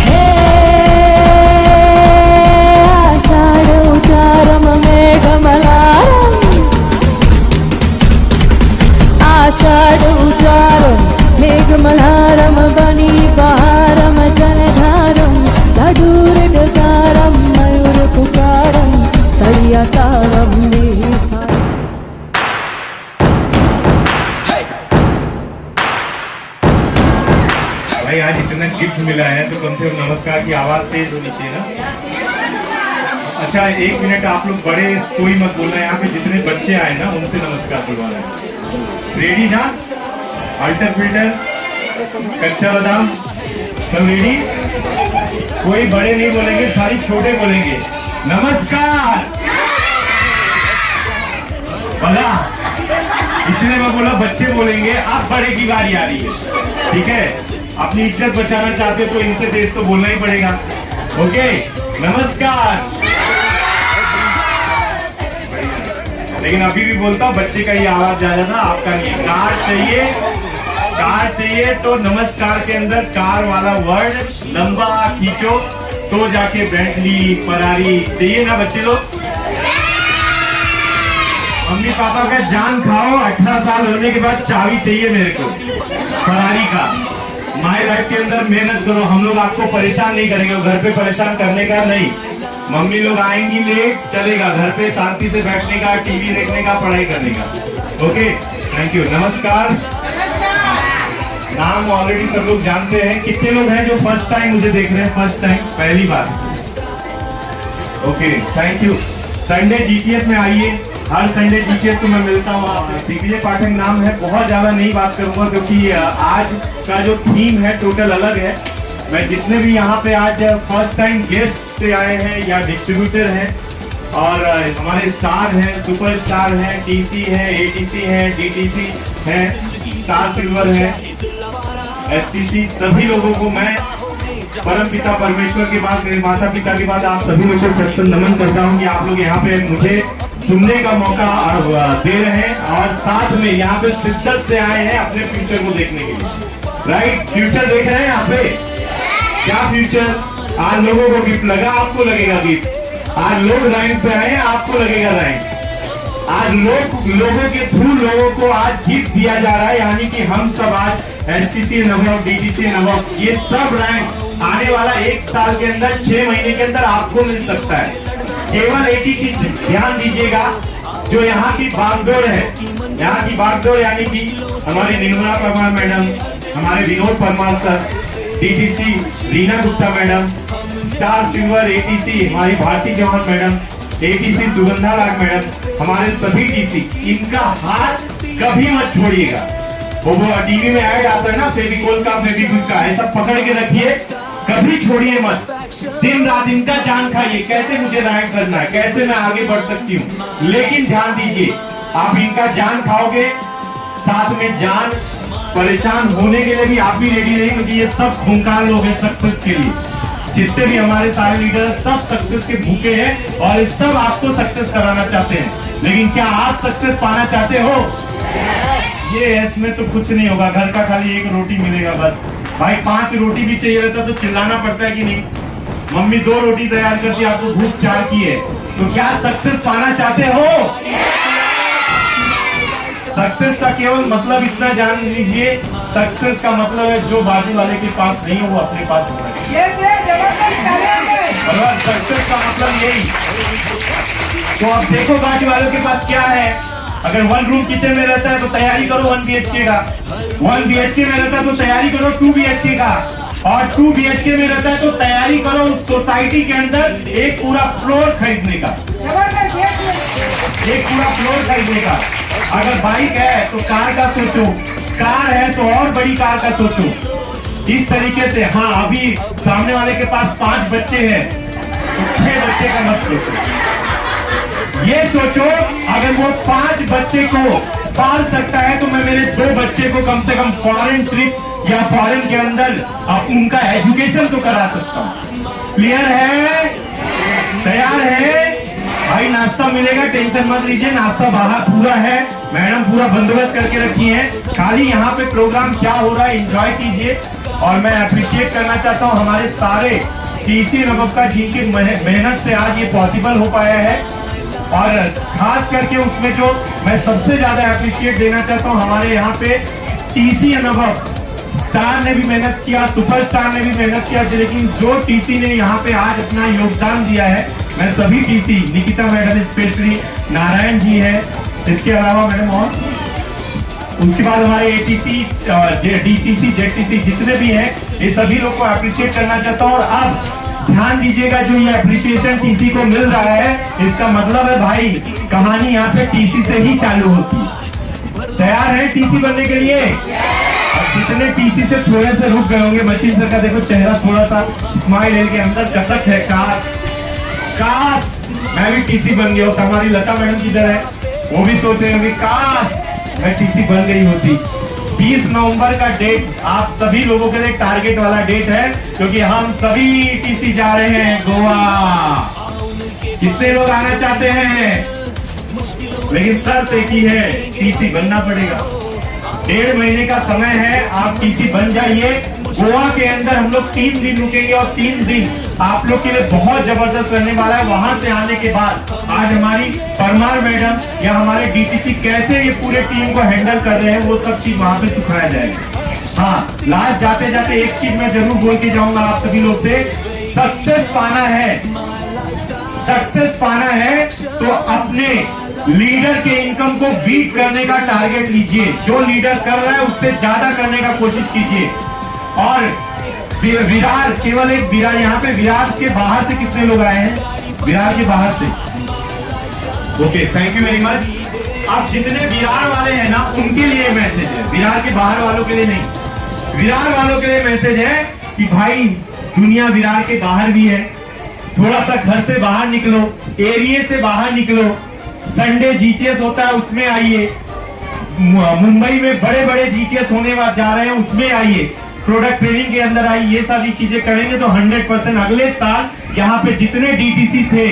हे आषाढोचारं मेघमल्हारं आषाढोचारं मेघमल्हारं बनी बहारं जलधारं लडूरडसारं मयूरपुकारं तडियासारं निहारं भाई आज इतना गिफ्ट मिला है तो कम से कम नमस्कार की आवाज तेज होनी चाहिए ना। अच्छा 1 मिनट आप लोग बड़े कोई मत बोलना, यहाँ पे जितने बच्चे आए ना उनसे नमस्कार बुलवाना है। रेडी ना? अल्टर फिल्टर कच्चा बादाम सब रेडी? कोई बड़े नहीं बोलेंगे, सारी छोटे बोलेंगे नमस्कार। बोला इसलिए मैं बोला बच्चे बोलेंगे, अब बड़े की बारी आ रही है, ठीक है? अपनी इज्जत बचाना चाहते हो तो इनसे तेज तो बोलना ही पड़ेगा। ओके नमस्कार। लेकिन अभी भी बोलता हूँ बच्चे का ही आवाज ज्यादा ना, आपका नहीं। कार चाहिए तो नमस्कार के अंदर कार वाला वर्ड लंबा खींचो तो जाके बेंटली फरारी चाहिए ना बच्चे लोग। मम्मी पापा का जान खाओ, 18 साल होने के बाद चाबी चाहिए मेरे को फरारी का। माई लाइफ के अंदर मेहनत करो, हम लोग आपको परेशान नहीं करेंगे, घर पे परेशान करने का नहीं। मम्मी लोग आएंगी लेट चलेगा, घर पे शांति से बैठने का, टीवी देखने का, पढ़ाई करने का। Okay thank you. नमस्कार। नाम ऑलरेडी सब लोग जानते हैं। कितने लोग हैं जो फर्स्ट टाइम मुझे देख रहे हैं? फर्स्ट टाइम, पहली बार। Okay thank you. Sunday GTS में आइए, हर संडे जीटीएस को मैं मिलता हूँ। दिग्विजय पाठक नाम है, बहुत ज्यादा नहीं बात करूंगा क्योंकि आज का जो थीम है टोटल अलग है। मैं जितने भी यहाँ पे आज फर्स्ट टाइम गेस्ट से आए हैं या डिस्ट्रीब्यूटर हैं और हमारे स्टार हैं, सुपर स्टार हैं, टीसी है, एटीसी है, डीटीसी है, स्टार सिल्वर है, एसटीसी, सभी लोगों को मैं परम पिता परमेश्वर के बाद, मेरे माता पिता के बाद आप सभी लोगों को सत्संग नमन करता हूँ कि आप लोग यहाँ पे मुझे सुनने का मौका दे रहे हैं और साथ में यहाँ पे शिद्दत से आए हैं अपने फ्यूचर को देखने के लिए। राइट, फ्यूचर देख रहे हैं यहाँ पे? क्या फ्यूचर? आज लोगों को गिफ्ट लगा, आपको लगेगा गिफ्ट। आज लोग लाइन पे आए, आपको लगेगा लाइन। आज लोगों के थ्रू लोगों को आज गिफ्ट दिया जा रहा है, यानी कि हम सब आज एसटीसी नवक, डीटीसी नवक, ये सब रैंक आने वाला 1 साल के अंदर 6 महीने के अंदर आपको मिल सकता है। केवल एक ही चीज ध्यान दीजिएगा, जो यहाँ की बागडोर है, यहाँ की बागडोर यानी कि हमारी निर्मला परमार मैडम, हमारे Vinod Parmar sir, DTC Reena Gupta madam, star silver ATC हमारी Bharti Chauhan madam, ATC Sugandha Raag madam, हमारे सभी टीसी, इनका हाथ कभी मत छोड़िएगा। वो टीवी में ऐड आता है ना फेविकोल का, फेविक्विक का, ऐसा पकड़ के रखिए, कभी छोड़िए मत, दिन रात इनका जान खाइए, कैसे मुझे रैंक करना है, कैसे मैं आगे बढ़ सकती हूँ। लेकिन ध्यान दीजिए, आप इनका जान खाओगे, साथ में जान परेशान होने के लिए भी आप भी रेडी नहीं, क्योंकि ये सब खूंखार लोग हैं सक्सेस के लिए। जितने भी हमारे सारे लीडर सब सक्सेस के भूखे हैं और सब आपको सक्सेस कराना चाहते हैं। लेकिन क्या आप सक्सेस पाना चाहते हो? ये इसमें तो कुछ नहीं होगा, घर का खाली एक रोटी मिलेगा बस। भाई 5 रोटी भी चाहिए रहता तो चिल्लाना पड़ता है कि नहीं? मम्मी 2 रोटी तैयार करती, आपको भूख 4 की है। तो क्या सक्सेस पाना चाहते हो? सक्सेस का केवल मतलब इतना जान लीजिए, सक्सेस का मतलब है जो बाजू वाले के पास नहीं हो वो अपने पास होना चाहिए। सक्सेस का मतलब यही। तो अब देखो बाजू वालों के पास क्या है। अगर 1 रूम किचन में रहता है तो तैयारी करो 1 BHK का, 1 BHK में रहता है तो तैयारी करो 2 BHK का, और 2 BHK में रहता है तो तैयारी करो उस सोसाइटी के अंदर एक पूरा फ्लोर खरीदने का, एक पूरा फ्लोर खरीदने का। अगर बाइक है तो कार का सोचो, कार है तो और बड़ी कार का सोचो। इस तरीके से हाँ, अभी सामने वाले के पास 5 बच्चे हैं तो 6 बच्चे का मत सोचो। ये सोचो अगर वो 5 बच्चे को पाल सकता है तो मैं मेरे 2 बच्चे को कम से कम फॉरेन ट्रिप या फॉरेन के अंदर उनका एजुकेशन तो करा सकता हूँ। क्लियर है? तैयार है? भाई नाश्ता मिलेगा, टेंशन मत लीजिए, नाश्ता बाहर पूरा है, मैडम पूरा बंदोबस्त करके रखी है। खाली यहाँ पे प्रोग्राम क्या हो रहा है एंजॉय कीजिए। और मैं अप्रिशिएट करना चाहता हूँ हमारे सारे टीसी नवब का, जिनकी मेहनत से आज ये पॉसिबल हो पाया है। और खास करके उसमें जो मैं सबसे ज्यादा अप्रिशिएट देना चाहता हूँ, हमारे यहाँ पे टीसी नवब स्टार ने भी मेहनत किया, सुपरस्टार ने भी मेहनत किया, लेकिन जो टीसी ने यहाँ पे आज अपना योगदान दिया है, मैं सभी TC, Nikita madam specially, Narayan ji है, इसके अलावा मैडम और उसके बाद हमारे एटीसी, डीटीसी, जेटीसी जितने भी हैं, ये सभी लोग को अप्रिशिएट करना चाहता हूँ। और अब ध्यान दीजिएगा, जो ये अप्रिशिएशन टीसी को मिल रहा है, इसका मतलब है भाई कहानी यहाँ पे टीसी से ही चालू होती है। तैयार है टीसी बनने के लिए? जितने टीसी से थोड़े से रुक गए होंगे, मशीन सर का देखो चेहरा थोड़ा सा स्माइल के अंदर कसक है, काश मैं भी टीसी बन गया होता। हमारी लता मैडम किधर है? वो भी सोच रहे होंगे काश मैं टीसी बन गई होती। 20 नवंबर का डेट आप सभी लोगों के लिए टारगेट वाला डेट है, क्योंकि हम सभी टीसी जा रहे हैं गोवा। कितने लोग आना चाहते हैं? लेकिन शर्त एक ही है, टीसी बनना पड़ेगा। 1.5 महीने का समय है, आप टीसी बन जाइए। गोवा के अंदर हम लोग 3 दिन रुकेंगे और 3 दिन आप लोग के लिए बहुत जबरदस्त रहने वाला है। वहां से आने के बाद आज हमारी परमार मैडम या हमारे डीटीसी कैसे ये पूरे टीम को हैंडल कर रहे हैं, वो सब चीज वहां पे सिखाया जाएगा। हाँ, लास्ट जाते जाते एक चीज मैं जरूर बोल के जाऊंगा आप सभी लोग से, सक्सेस पाना है, सक्सेस पाना है तो अपने लीडर के इनकम को बीट करने का टारगेट लीजिए। जो लीडर कर रहा है उससे ज्यादा करने का कोशिश कीजिए। और विरार, केवल एक विरार, यहाँ पे विरार के बाहर से कितने लोग आए हैं? विरार के बाहर से, okay, thank you very much. अब जितने विरार वाले हैं ना, उनके लिए मैसेज है, विरार के बाहर वालों के लिए नहीं। विरार वालों के लिए मैसेज है कि भाई दुनिया विरार के बाहर भी है, थोड़ा सा घर से बाहर निकलो, एरिया से बाहर निकलो। संडे जीटीएस होता है, उसमें आइए। मुंबई में बड़े बड़े जीटीएस होने जा रहे हैं, उसमें आइए। प्रोडक्ट ट्रेनिंग के अंदर आई, ये सारी चीजें करेंगे तो 100% अगले साल यहाँ पे जितने डीटीसी थे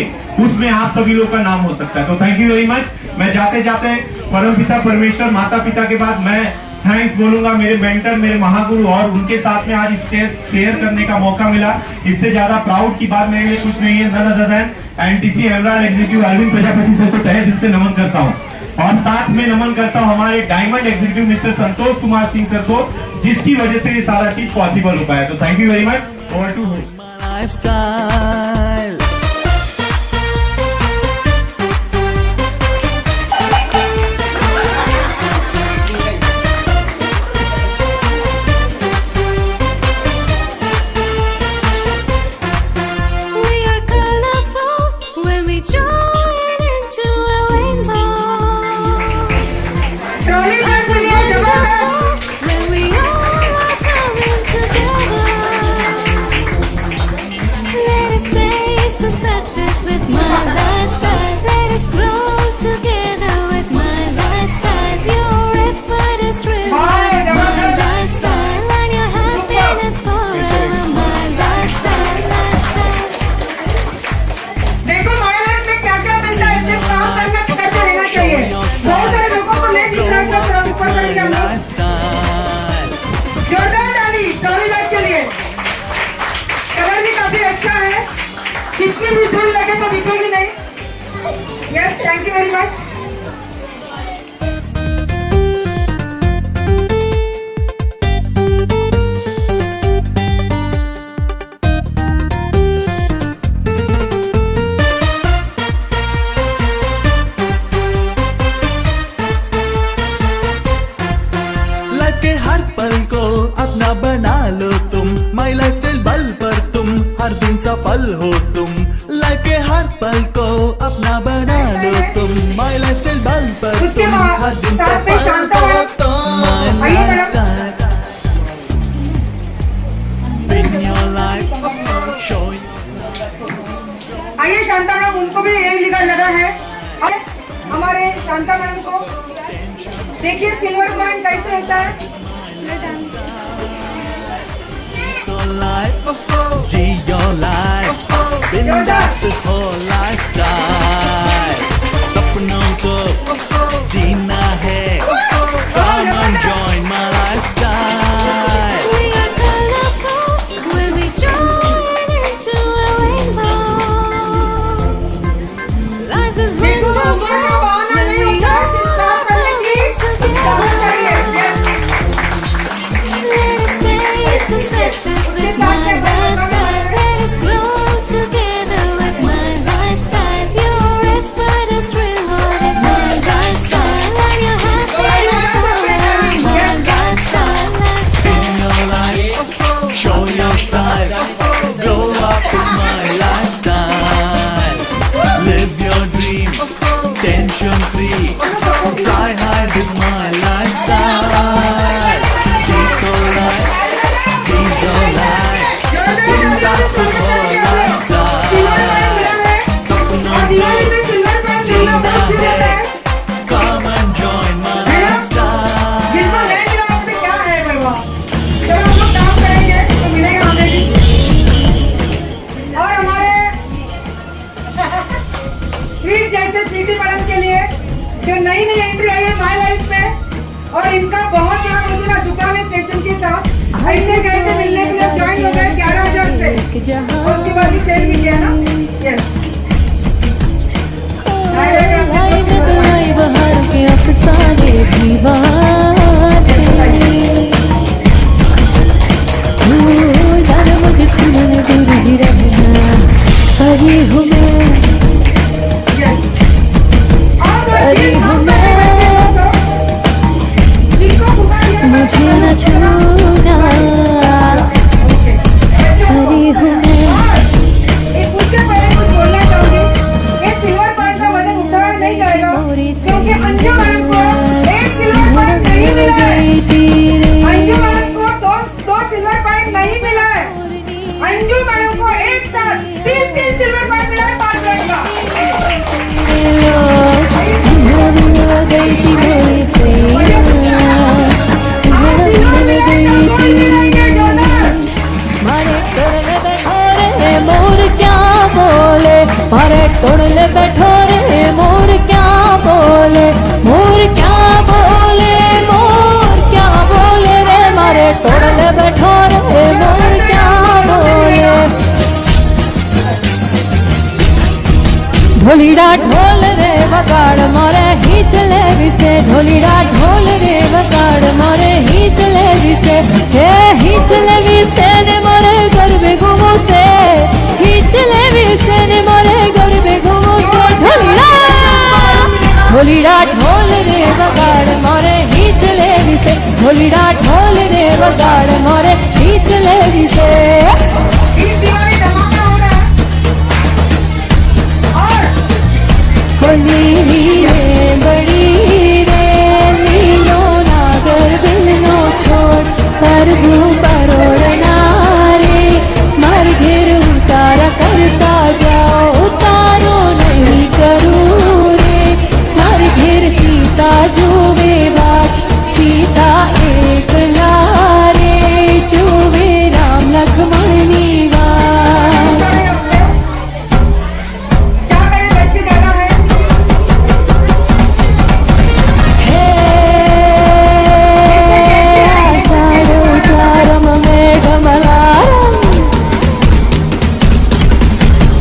उसमें आप सभी लोग का नाम हो सकता है। तो थैंक यू वेरी मच। मैं जाते जाते परमपिता परमेश्वर माता पिता के बाद मैं थैंक्स बोलूंगा मेरे मेंटर, मेरे महागुरु, और उनके साथ में आज स्टेज शेयर करने का मौका मिला। इससे ज्यादा प्राउड की बात मेरे लिए कुछ नहीं है। None other than NTC emerald executive Arvind Prajapati sir को तहे दिल से नमन करता हूँ। और साथ में नमन करता हूँ हमारे diamond executive mister Santosh Kumar Singh sir को, जिसकी वजह से ये सारा चीज पॉसिबल हो पाया। तो thank you very much. Over to Lifestyle. We are colorful when we join into a rainbow. Trolley bag लिए जबरदस्त। When we all are coming together. Life के हर पल को अपना बना लो तुम, माई लाइफस्टाइल बल पर तुम हर दिन सफल हो तुम। लाइफ के हर पल को अपना बना लो तुम, माई लाइफस्टाइल बल पर उसके तुम बाद हर दिन साथ में सफल शांता हो मैडम। तुम। माई आइए madam. Lifestyle in your life, show आइए शांता मैडम, उनको भी यही लिखा लगा है। आइए, हमारे शांता मैडम को देखिए सिल्वर कॉइन कैसे होता है। your life, G your life, बिंदास हो lifestyle, सपनों को जीना है, come and join my lifestyle. We are colorful when we join into a rainbow. Life is देखो wonderful दोनों बहाना when नहीं we होता all स्टार्ट करने की। together. चाहिए। Let us take the steps with my lifestyle. Let us grow together with my lifestyle. Your effort is rewarded, my lifestyle. And your happiness forever, my lifestyle. In your life, show your style, grow up in my lifestyle. Live your dream, tension free, fly high with my lifestyle. Jeet your life, jeet your life, बिंदास हो lifestyle, सपनों दिवाली में को silver coin जीना मिलना बहुत शुरू होता है, है। come and join my जिनको lifestyle. नहीं मिला उससे क्या है भैया। चलो हम लोग काम करेंगे तो मिलेगा हमें भी। और हमारे स्वीट जैसे स्वीटी मैडम के लिए जो नई एंट्री आई है माई लाइफ में, और इनका बहुत बड़ा मुझे ना दुकान है स्टेशन के साथ, ऐसे गए थे मिलने के लिए, ज्वाइन हो गए 11,000 से, और उसके बाद भी सेल भी किया ना। यस बहार के अफसाने दीवाने, जाने मुझे छूने दूर ही रहना, परी हूँ मैं, यस और परी हूँ मैं, जिनको बुला लिया मुझे न छूना, परी हूँ मैं। उसके पहले कुछ बोलना चाहूंगी, ये सिल्वर पॉइंट का वजन उठाया नहीं जाएगा क्योंकि अंजू मैडम को एक सिल्वर पॉइंट नहीं मिला है। अंजू मैडम को दो सिल्वर पॉइंट नहीं मिला है। अंजू मैडम को एक साथ तीन सिल्वर पॉइंट मिला है 5 रैंक का। आज सिल्वर मिला है तो गोल्ड मिलाएंगे डॉलर। मारे तोड़ले बैठो रे मोर क्या बोले, मारे तोड़ले बैठो रे मोर क्या बोले, मोर क्या बोले, मोर क्या बोले रे, मारे तोड़ले बैठो रे मोर क्या बोले। ढोलीड़ा ढोल रे बगाड़ मोरे ही चले विसे, ढोलीड़ा ढोल रे बगाड़ मोरे ही चले विसे, हे ही चले विसे ने मोरे गरबे घुमो से, ही चले विसे ने मोरे गरबे घुमो से। ढोलीड़ा ढोलीड़ा ढोल रे बगाड़ मोरे ही चले विसे, ढोलीड़ा ढोल रे बगाड़ मोरे ही चले विसे। इस दिवाली धमाका हो रहा है। और होली रे बड़ी रे नीलो नागर बिनो छोड़ कर दूं परोड़ना रे, मर घिर उतारा करता जाओ उतारो नहीं करूँ रे, मर घिर सीता जुवे बाट सीता एक लारे, जुवे राम लक्ष्मण नीवार। क्या मेरे बच्चे ज्यादा है।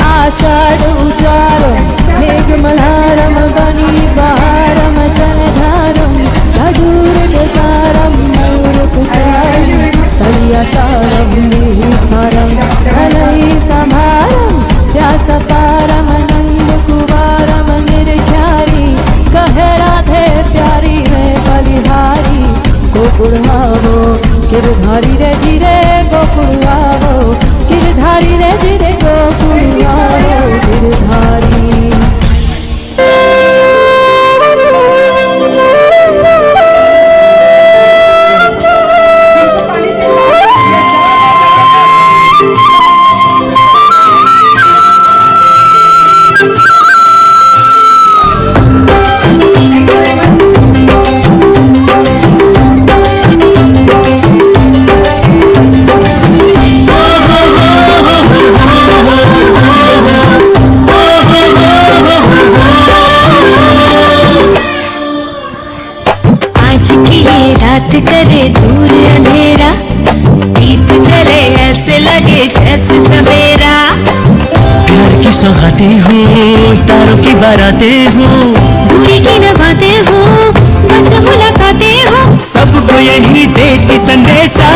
आषाढोचारं मेघमल्हारं बनिबारं जलधारं खडूरडकारं मयूरपुकारं कल्याकारं निहारं कलयितभारं व्यासपारं नन्दकुमारं निर्झारी, कहे राधे प्यारी है बलिहारी, गोकुळ आवो गिरधारी रे धीरे गोकुळ आवो गिरधारी रे धीरे गोकुळ आवो गिरधारी रात करे दूर अंधेरा दीप जले ऐसे लगे जैसे सवेरा प्यार की सौगातें हो तारों की बारातें हो दूरी की नवातें हो बस मुलाकातें हो सबको यही देती संदेशा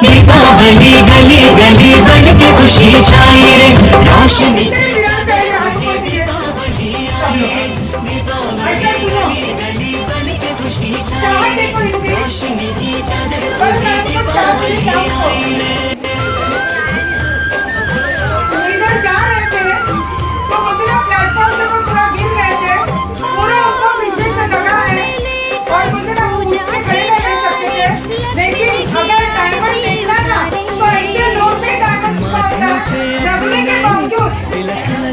दीपावली गली गली बन के खुशी छाई रे रोशनी इधर जा रहे थे तो मुझे प्लेटफॉर्म पे पूरा गिर रहे थे पूरा उनको पीछे से लगा है और मुझे ना ऊँचे खड़े नहीं सकते थे लेकिन अगर डायमंड देखना ना तो ऐसे लोग भी डायमंड छुपा होता रखने के बावजूद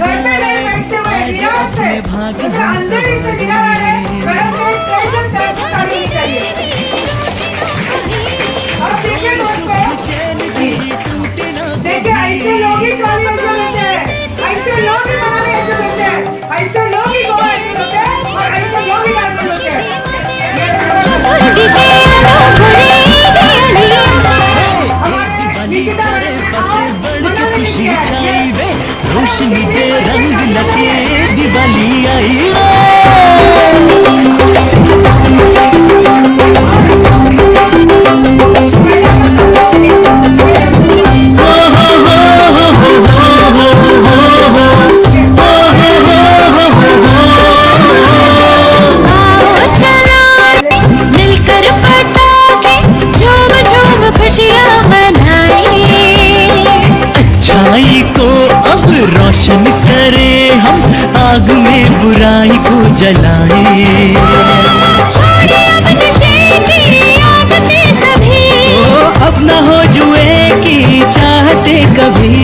घर पे नहीं बैठते हुए विराट से मुझे अंधेरी से गिरा है मैडम को स्पेशल सर्विस करनी चाहिए। अब देखिए दोस्तों देखिए ऐसे लोग ही ट्रॉली ऐसे लेते हैं ऐसे लोग ही बनाने ऐसे लेते हैं ऐसे लोग ही गोवा ऐसे होते हैं और ऐसे लोग ही डांस होते हैं रोशनी के रंग लगे दिवाली आई मिलकर पटाखे झूम झूम खुशियाँ मनाएं अच्छाई को अब रोशन करे हम आग में बुराई को जलाएं छोड़े अब नशे की आदतें सभी अब न हो जुए की चाहते कभी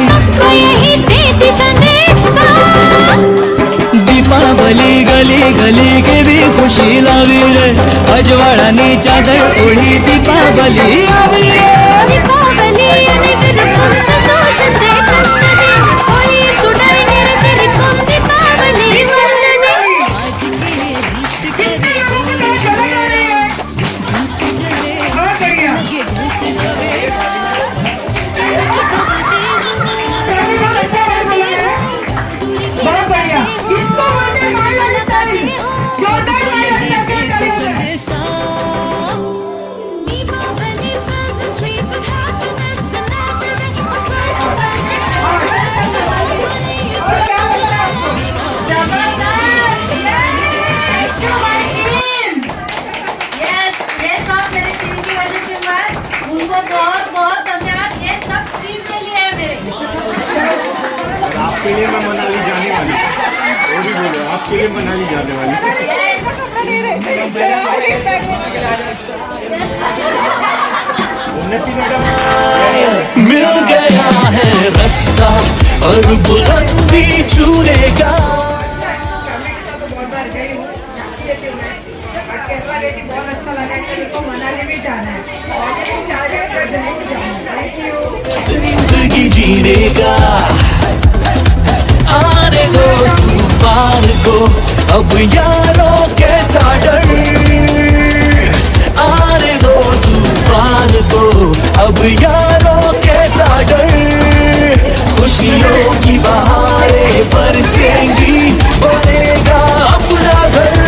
सबको यही देती संदेशा दीपावली गली गली के भी खुशी लावी रे अजवाड़ा नी चादर ओढ़ी दीपावली आवी रे दीपावली अनेक संतोष से कंदने होली सुनाई तेरे तुम दीपावली वंदने कितने लोगों के पास चले जा रहे हैं बहुत बढ़िया सभी बहुत अच्छा बात बोला है बहुत बढ़िया इसको बोलते हैं माइला स्टाइल जोरदार माइला style Deepawali fills the streets with happiness and और क्या बोला है आपको जबरदस्त थैंक यू माय टीम ये सब मेरे टीम की वजह से हुआ है। उनको बहुत बहुत धन्यवाद। ये सब टीम के लिए है मेरे। आपके लिए मैं मनाली जाने वाली वो भी बोलो आपके लिए मनाली जाने वाली मिल गया है रास्ता और बुलंदी छूने का बहुत बार गई हूँ बहुत अच्छा लगा कि मेरे को मनाली भी जाना है और जरूर जाना है। जिंदगी जीने का आने दो तूफान को अब यारों कैसा डर आने दो तूफान को अब यारों कैसा डर खुशियों की बहारें बरसेंगी बनेगा अपना घर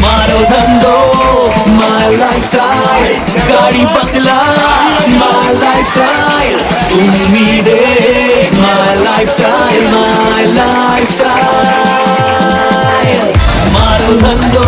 मारो धंधो माय लाइफस्टाइल गाड़ी बंगला माय लाइफस्टाइल उम्मीदें माय लाइफस्टाइल मारो धंधो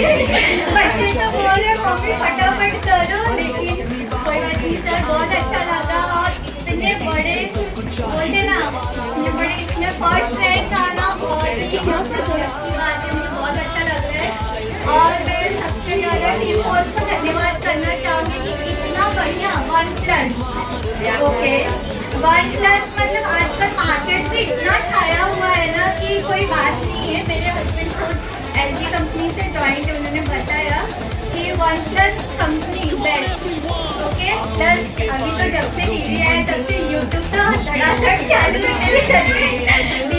बच्चे तो बोल रहे मम्मी फटाफट करो, लेकिन कोई बात नहीं सर, बहुत अच्छा लगा। और इतने बड़े बोलते ना, इतने बड़े इसमें फर्स्ट रैंक आना बहुत अच्छी बात है, मुझे बहुत अच्छा लग रहा है। और मैं सबसे ज़्यादा टीम फोर्स को धन्यवाद करना चाहूँगी कि इतना बढ़िया 1+ ओके 1+ मतलब आजकल मार्केट में इतना छाया हुआ है ना कि कोई बात नहीं है। मेरे हस्बैंड खुद LG कंपनी से ज्वाइन थे, उन्होंने बताया कि 1+ कंपनी बेस्ट ओके। प्लस अभी तो जब से टीवी आया तब से यूट्यूब तो धड़ाधड़ चालू है मेरे घर में,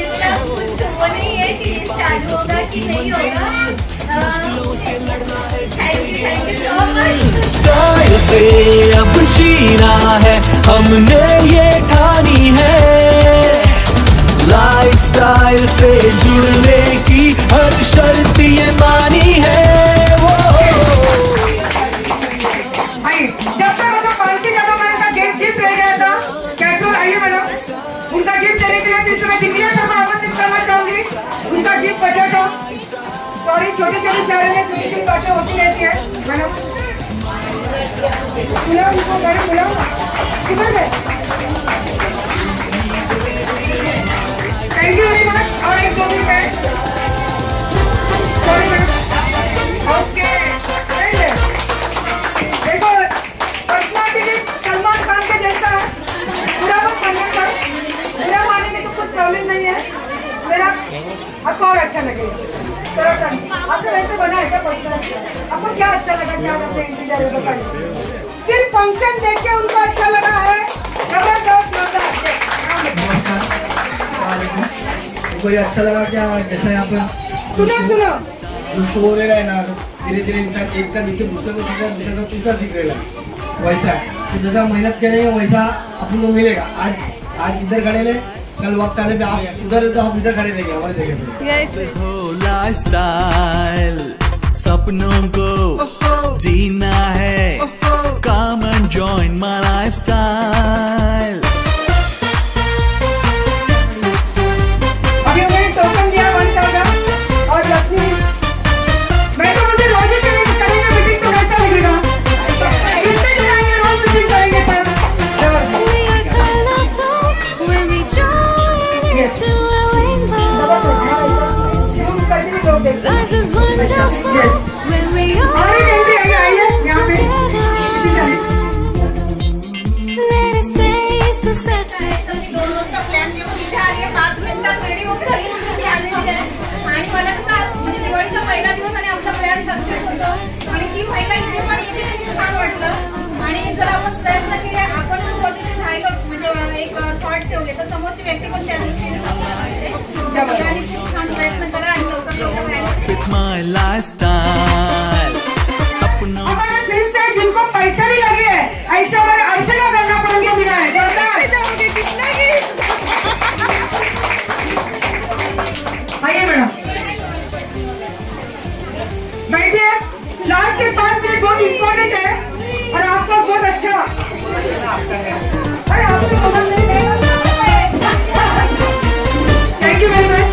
इसका कुछ वो नहीं है कि चालू होगा कि नहीं होगा। Thank you so much. Style से अब जीना है हमने ये ठानी है, लाइफस्टाइल से जुड़ने की हर शर्त ये मानी है। जब तक हम 5 से ज्यादा मैंने उनका गिफ्ट रह गया था। कैशोर आइए मैडम, उनका गिफ्ट देने के लिए फिर से मैं डिक्लेयर करना आमंत्रित करना चाहूंगी। उनका गिफ्ट बजट हो, सॉरी छोटे छोटे शहरों में छोटी छोटी बातें होती रहती है मैडम। बुलाओ उनको, मैडम बुलाओ, किधर है? Thank you very much. और एक 2 मिनट सॉरी मैडम, ओके। देखो पर्सनालिटी सलमान खान के जैसा है, पूरा मत मानिए सर, पूरा मानने में तो कुछ प्रॉब्लम नहीं है मेरा, आपको और अच्छा लगेगा। चलो सर, आपने वैसे बना है क्या पर्सनालिटी? आपको क्या अच्छा लगा, क्या करते हैं इंतजार बताइए। सिर्फ फंक्शन देख के उनको अच्छा लगा है, जबरदस्त लगा है। नमस्कार, कोई अच्छा लगा क्या? जैसा यहाँ पर सुनो जो शो हो रहा है ना, धीरे धीरे इंसान एक का नीचे दूसरे को सीखा, दूसरे का तीसरा सीख रहा है, वैसा है। तो जैसा मेहनत करेंगे वैसा अपन को मिलेगा। आज इधर खड़े ले, कल वक्त आने पे आप उधर तो हम इधर खड़े रहेंगे हमारे जगह पे। हो लाइफस्टाइल, सपनों को जीना है, come and join my lifestyle. अभी मैंने टोकन दिया 1000 और लक्ष्मी, मैं तो मुझे रोज ही करेंगे मीटिंग, तो कैसा लगेगा? कितने दिन आएंगे, रोज मीटिंग करेंगे sir. We are colorful when we join into a rainbow. Life is wonderful when we all come together. Let us taste the success of दोनों का प्लान जो पीछे आ रही है 5 मिनिट तक रेडी होकर आली मी आले आहे आणि मला कसं म्हणजे दिवाळीचा पहिला दिवस आणि आपला प्लॅन सक्सेस होतो आणि ती महिला इथे पण येते खूप छान वाटलं। आणि जर आपण प्रयत्न केले, आपण जर पॉझिटिव्ह राहिलो म्हणजे एक थॉट ठेवले तर समोरची व्यक्ती पण त्या दृष्टीने आणि खूप छान प्रयत्न करा आणि लवकर With my lifestyle, सपनों हमारे फिर से जिनको पैसा भी लगे है, ऐसा और ऐसे ना करना पड़ेगा मेरा है। आइए मैडम, बैठिए। लास्ट के 5 मिनट बहुत इम्पोर्टेंट है और आपको बहुत अच्छा। अरे आपको खबर नहीं है। Thank you very much.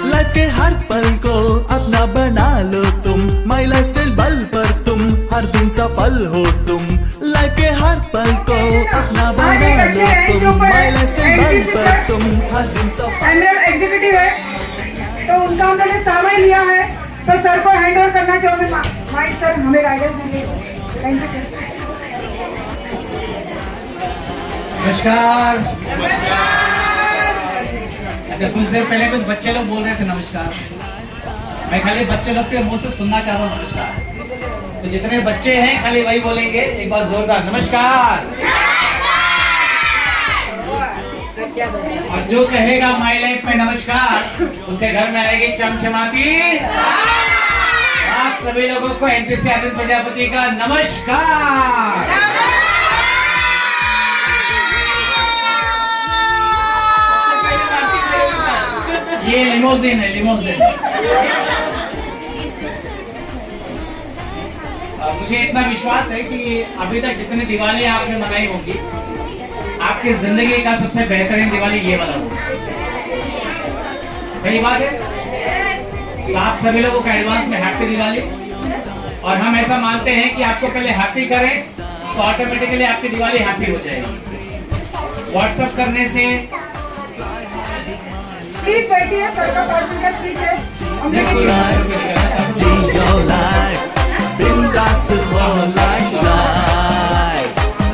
Life के हर पल को अपना बना लो तुम, माई लाइफस्टाइल बल पर तुम हर दिन सफल हो तुम। लाइफ के हर पल को अपना बना लो तुम, माई लाइफस्टाइल बल पर तुम हर दिन सफल। जनरल एग्जीक्यूटिव है तो उनका हमने समय लिया है, तो सर को हैंड ओवर करना चाहोगे। माइक सर हमें गाइडेंस देंगे। Thank you sir. नमस्कार। अच्छा, कुछ देर पहले कुछ बच्चे लोग बोल रहे थे नमस्कार, मैं खाली बच्चे लोग के मुंह से सुनना चाह रहा हूँ नमस्कार। तो जितने बच्चे हैं खाली वही बोलेंगे एक बार जोरदार नमस्कार। और जो कहेगा माई लाइफ में नमस्कार, उसके घर में आएगी चमचमाती। आप सभी लोगों को एनसीसी आनंद प्रजापति का नमस्कार। ये लिमोजिन है, लिमोजिन। मुझे इतना विश्वास है कि अभी तक जितनी दिवाली आपने मनाई होगी, आपकी जिंदगी का सबसे बेहतरीन दिवाली ये वाला होगा। सही बात है। तो आप सभी लोगों का एडवांस में हैप्पी दिवाली। और हम ऐसा मानते हैं कि आपको पहले हैप्पी करें तो ऑटोमेटिकली आपकी दिवाली हैप्पी हो जाएगी। व्हाट्सएप करने से प्लीज बैठिए, सर का 5 मिनट का स्पीच है। जियो लाइफ बिंदास हो लाइफस्टाइल,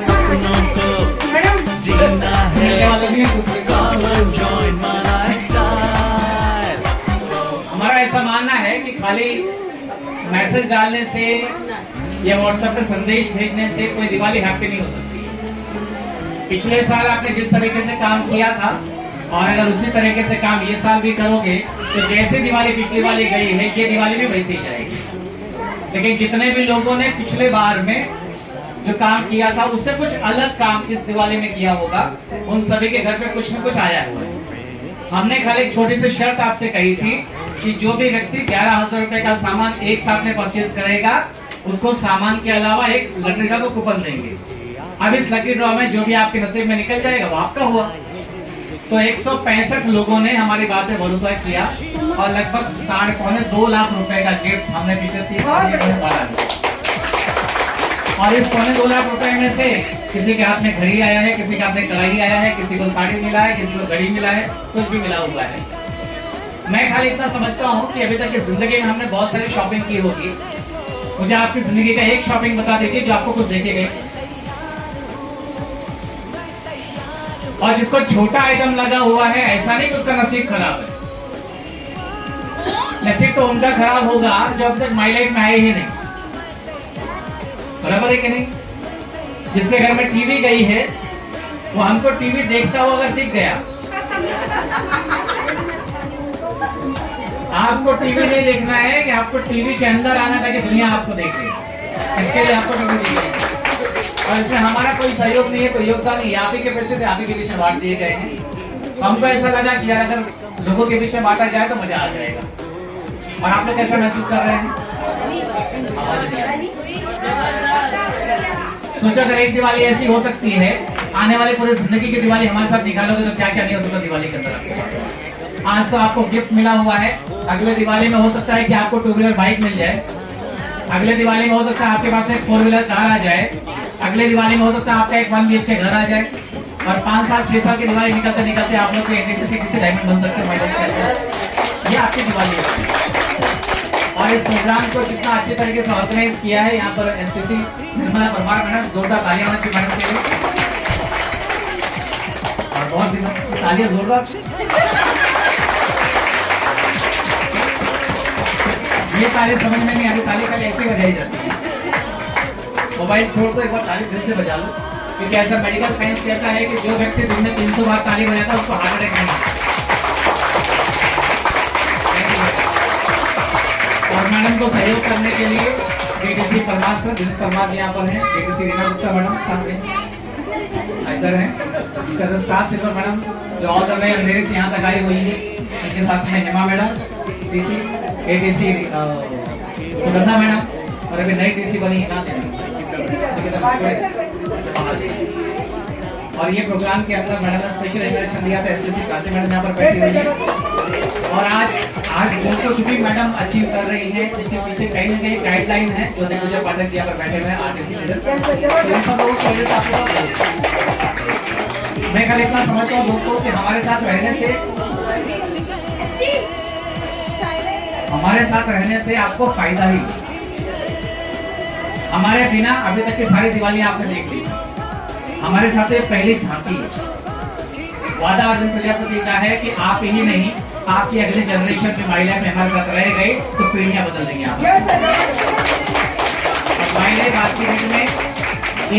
सपनों को मैडम जीना है, मिलने वाले भी हैं दूसरे को। come and join my lifestyle। हमारा ऐसा मानना है कि खाली मैसेज डालने से या व्हाट्सएप पे संदेश भेजने से कोई दिवाली हैप्पी नहीं हो सकती। पिछले साल आपने जिस तरीके से काम किया था और अगर उसी तरीके से काम ये साल भी करोगे तो जैसे दिवाली पिछली वाली गई है ये दिवाली भी वैसे ही जाएगी। लेकिन जितने भी लोगों ने पिछले बार में जो काम किया था उससे कुछ अलग काम इस दिवाली में किया होगा, उन सभी के घर पे कुछ न कुछ आया हुआ है। हमने खाली एक छोटी सी शर्त आपसे कही थी कि जो भी व्यक्ति 11,000 रुपए का सामान एक साथ में परचेज करेगा उसको सामान के अलावा एक लकी ड्रॉ को कूपन देंगे। अब इस लकी ड्रॉ में जो भी आपके नसीब में निकल जाएगा वो आपका हुआ। तो 165 लोगों ने हमारी बात पे भरोसा किया और लगभग 2.5 लाख रुपए का गिफ्ट हमने पीछे और इस 2.5 लाख रुपए में से किसी के हाथ में घड़ी आया है, किसी के हाथ में कढ़ाई आया है, किसी को साड़ी मिला है, किसी को घड़ी मिला है, कुछ भी मिला हुआ है। मैं खाली इतना समझता हूँ कि अभी तक की जिंदगी में हमने बहुत सारी शॉपिंग की होगी। मुझे आपकी जिंदगी का एक शॉपिंग बता दीजिए जो आपको कुछ देखे गए और जिसको छोटा आइटम लगा हुआ है। ऐसा नहीं कि उसका नसीब खराब है, नसीब तो उनका खराब होगा जो अब तक माई लाइफ में आए ही नहीं। बराबर है कि नहीं? जिसके घर में टीवी गई है वो हमको टीवी देखता हुआ अगर दिख गया, आपको टीवी नहीं देखना है कि आपको टीवी के अंदर आना ताकि दुनिया आपको देखे। इसके लिए आपको टीवी देखना और इसमें हमारा कोई सहयोग नहीं है, कोई योगदान नहीं है। आप ही के पैसे थे, आप ही के बीच में बांट दिए गए हैं। हमको ऐसा लगा कि यार अगर लोगों के बीच में बांटा जाए तो मजा आ जाएगा। और आप लोग कैसा महसूस कर रहे हैं? सोचो अगर एक दिवाली ऐसी हो सकती है, आने वाली पूरी जिंदगी की दिवाली हमारे साथ निकालोगे तो क्या क्या नहीं हो सकता दिवाली के अंदर। आज तो आपको गिफ्ट मिला हुआ है, अगले दिवाली में हो सकता है कि आपको 2 व्हीलर बाइक मिल जाए, अगले दिवाली में हो सकता है आपके पास में 4 व्हीलर कार आ जाए, अगले दिवाली में हो सकता है आपका एक 1 BHK घर आ जाए। और 5 साल 6 साल की दिवाली निकलते निकलते आप लोग किसी डायमंड बन सकते हैं। ये आपकी दिवाली है। और इस प्रोग्राम को कितना अच्छे तरीके से ऑर्गेनाइज किया है यहाँ पर STC निर्मला परमार मैडम, जोरदार तालियां होनी चाहिए मैडम के लिए। और बहुत तालियां जोरदार। ये ताली समझ में नहीं आती, ताली खाली ऐसे बजाई जाती है। मोबाइल छोड़ दो, एक बार ताली दिल से बजा लो, क्योंकि ऐसा मेडिकल साइंस कहता है कि जो व्यक्ति दिन में 300 बार ताली बजाता है उसको हार्ट अटैक नहीं आता। और मैडम को सहयोग करने के लिए DTC परमार सर, विनीत परमार यहाँ पर हैं, DTC रीना गुप्ता मैडम सामने इधर हैं, इसका स्टाफ सिल्वर मैडम जो ऑल द वे अंधेरे से यहाँ तक आई हुई है, इनके साथ में Hema madam ATC Sugandha madam और अभी नई TC बनी है। और ये प्रोग्राम के अंदर मैडम ने स्पेशल इन्विटेशन दिया था, STC क्रांति मैडम यहाँ पर बैठी हुई है। और आज जो कुछ भी मैडम अचीव कर रही है उसके पीछे कहीं न कहीं गाइडलाइन है जो दिग्विजय पाठक यहाँ पर बैठे हुए हैं RTC लीडर। मैं कल इतना समझता हूँ दोस्तों कि हमारे साथ रहने से आपको फायदा ही। हमारे बिना अभी तक की सारी दिवाली आपने देख ली, हमारे साथ ये पहली झांकी है। वादा अर्जुन प्रजापति का है कि आप ही नहीं, आपकी अगले जनरेशन में माई लाइफ में हमारे साथ रह गए तो पीढ़ियां बदल देंगे आप। माई लाइफ आज की डेट में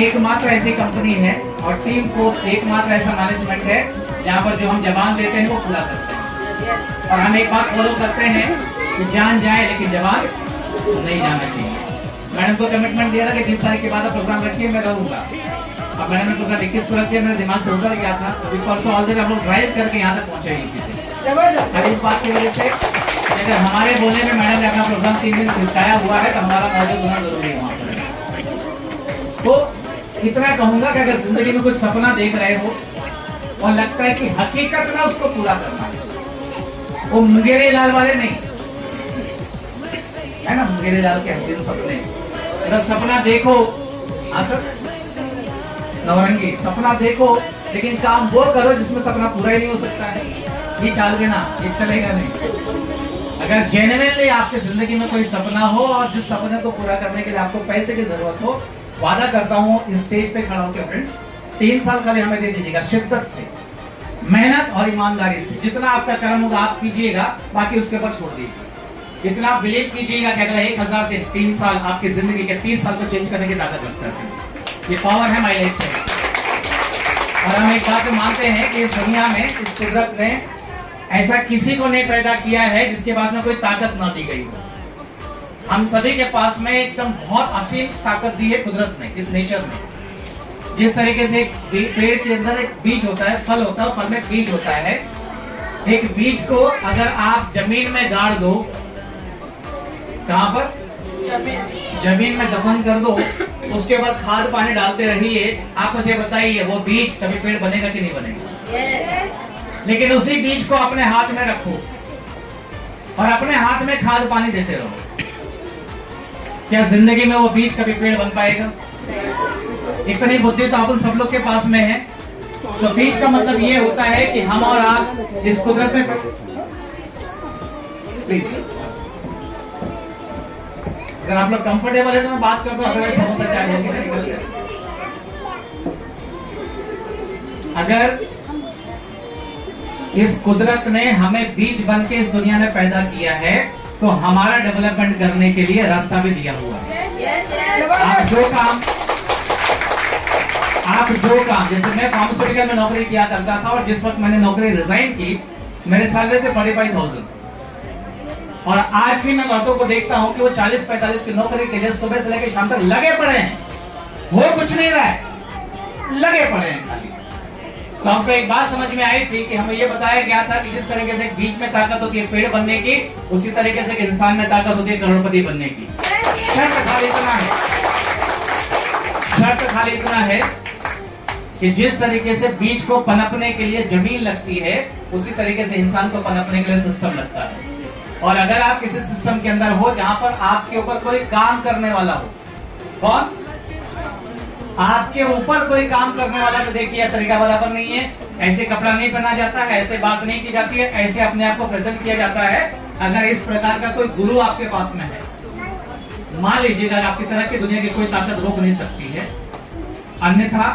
एकमात्र ऐसी कंपनी है और टीम फोर्स एकमात्र ऐसा मैनेजमेंट है जहाँ पर जो हम जवान देते हैं वो पूरा करते हैं। और हम एक बात फॉलो करते हैं कि जान जाए लेकिन जवान नहीं जाना चाहिए। मैडम को कमिटमेंट दिया था कि 20 तारीख के बाद प्रोग्राम रखिए, मैं रहूंगा। अब मैंने प्रोग्राम 21 को रख दिया, मेरे दिमाग से उतर गया था। परसों ऑलरेडी हम लोग ड्राइव करके यहाँ तक पहुंचे खाली इस बात की वजह से। अगर हमारे बोलने में मैडम ने अपना प्रोग्राम 3 दिन खिसकाया हुआ है तो हमारा मौजूद होना जरूरी है वहाँ पर। तो इतना कहूंगा कि अगर जिंदगी में कुछ सपना देख रहे हो और लगता है कि हकीकत में उसको पूरा करना है, वो मुंगेरी लाल वाले नहीं, है ना, मेरे लाल के हसीन सपने। अगर सपना देखो, सर नवरंगी, सपना देखो लेकिन काम वो करो जिसमें सपना पूरा ही नहीं हो सकता है। ये चाल के ना, ये चलेगा नहीं। अगर जेन्युइनली आपकी जिंदगी में कोई सपना हो और जिस सपने को पूरा करने के लिए आपको पैसे की जरूरत हो, वादा करता हूँ इस स्टेज पे खड़ा होकर फ्रेंड्स 3 साल खाली हमें दे दीजिएगा, शिद्दत से, मेहनत और ईमानदारी से। जितना आपका कर्म होगा आप कीजिएगा, बाकी उसके ऊपर छोड़ दीजिए। इतना बिलीव कीजिएगा कि अगला 1000 दिन 3 साल आपकी जिंदगी के 30 साल को चेंज करने की ताकत रखता है फ्रेंड्स। ये पावर है माय लाइफ में। और हम एक बात मानते हैं कि इस दुनिया में, इस कुदरत ने ऐसा किसी को नहीं पैदा किया है जिसके पास में कोई ताकत ना दी गई हो। हम सभी के पास में एकदम बहुत असीम ताकत दी है कुदरत ने, इस नेचर ने। जिस तरीके से एक पेड़ के अंदर एक बीज होता है, फल होता है, फल में बीज होता है। एक बीज को अगर आप जमीन में गाड़ दो, कहां पर? जमीन में दफन कर दो, उसके बाद खाद पानी डालते रहिए, आप मुझे बताइए वो बीज कभी पेड़ बनेगा कि नहीं बनेगा? लेकिन उसी बीज को अपने हाथ में रखो और अपने हाथ में खाद पानी देते रहो, क्या जिंदगी में वो बीज कभी पेड़ बन पाएगा? इतनी बुद्धि तो अपन सब लोग के पास में है। तो बीज का मतलब ये होता है कि हम और आप इस कुदरत में, प्लीज अगर आप लोग कंफर्टेबल है तो मैं बात करता हूँ, अदरवाइज समझ चाहिए। अगर इस कुदरत ने हमें बीज बन के इस दुनिया में पैदा किया है तो हमारा डेवलपमेंट करने के लिए रास्ता भी दिया हुआ है। आप जो काम, जैसे मैं फार्मास्यूटिकल में नौकरी किया करता था और जिस वक्त मैंने नौकरी रिजाइन की, मेरे सैलरी थे 45,000। और आज भी मैं बातों को देखता हूं कि वो 40-45 की नौकरी के लिए सुबह से लेकर शाम तक लगे पड़े हैं, हो कुछ नहीं रहा है, लगे पड़े हैं खाली। तो हमको एक बात समझ में आई थी कि हमें ये बताया गया था कि जिस तरीके से बीज में ताकत होती है पेड़ बनने की, उसी तरीके से इंसान में ताकत होती है करोड़पति बनने की। शर्त खाली इतना है कि जिस तरीके से बीज को पनपने के लिए जमीन लगती है, उसी तरीके से इंसान को पनपने के लिए सिस्टम लगता है। और अगर आप किसी सिस्टम के अंदर हो जहां पर आपके ऊपर कोई काम करने वाला हो, कौन? आपके ऊपर कोई काम करने वाला, तो देखिए तरीका बराबर नहीं है, ऐसे कपड़ा नहीं पहना जाता है, ऐसे बात नहीं की जाती है, ऐसे अपने आप को प्रेजेंट किया जाता है। अगर इस प्रकार का कोई गुरु आपके पास में है, मान लीजिएगा आपकी तरह की दुनिया की कोई ताकत रोक नहीं सकती है। अन्यथा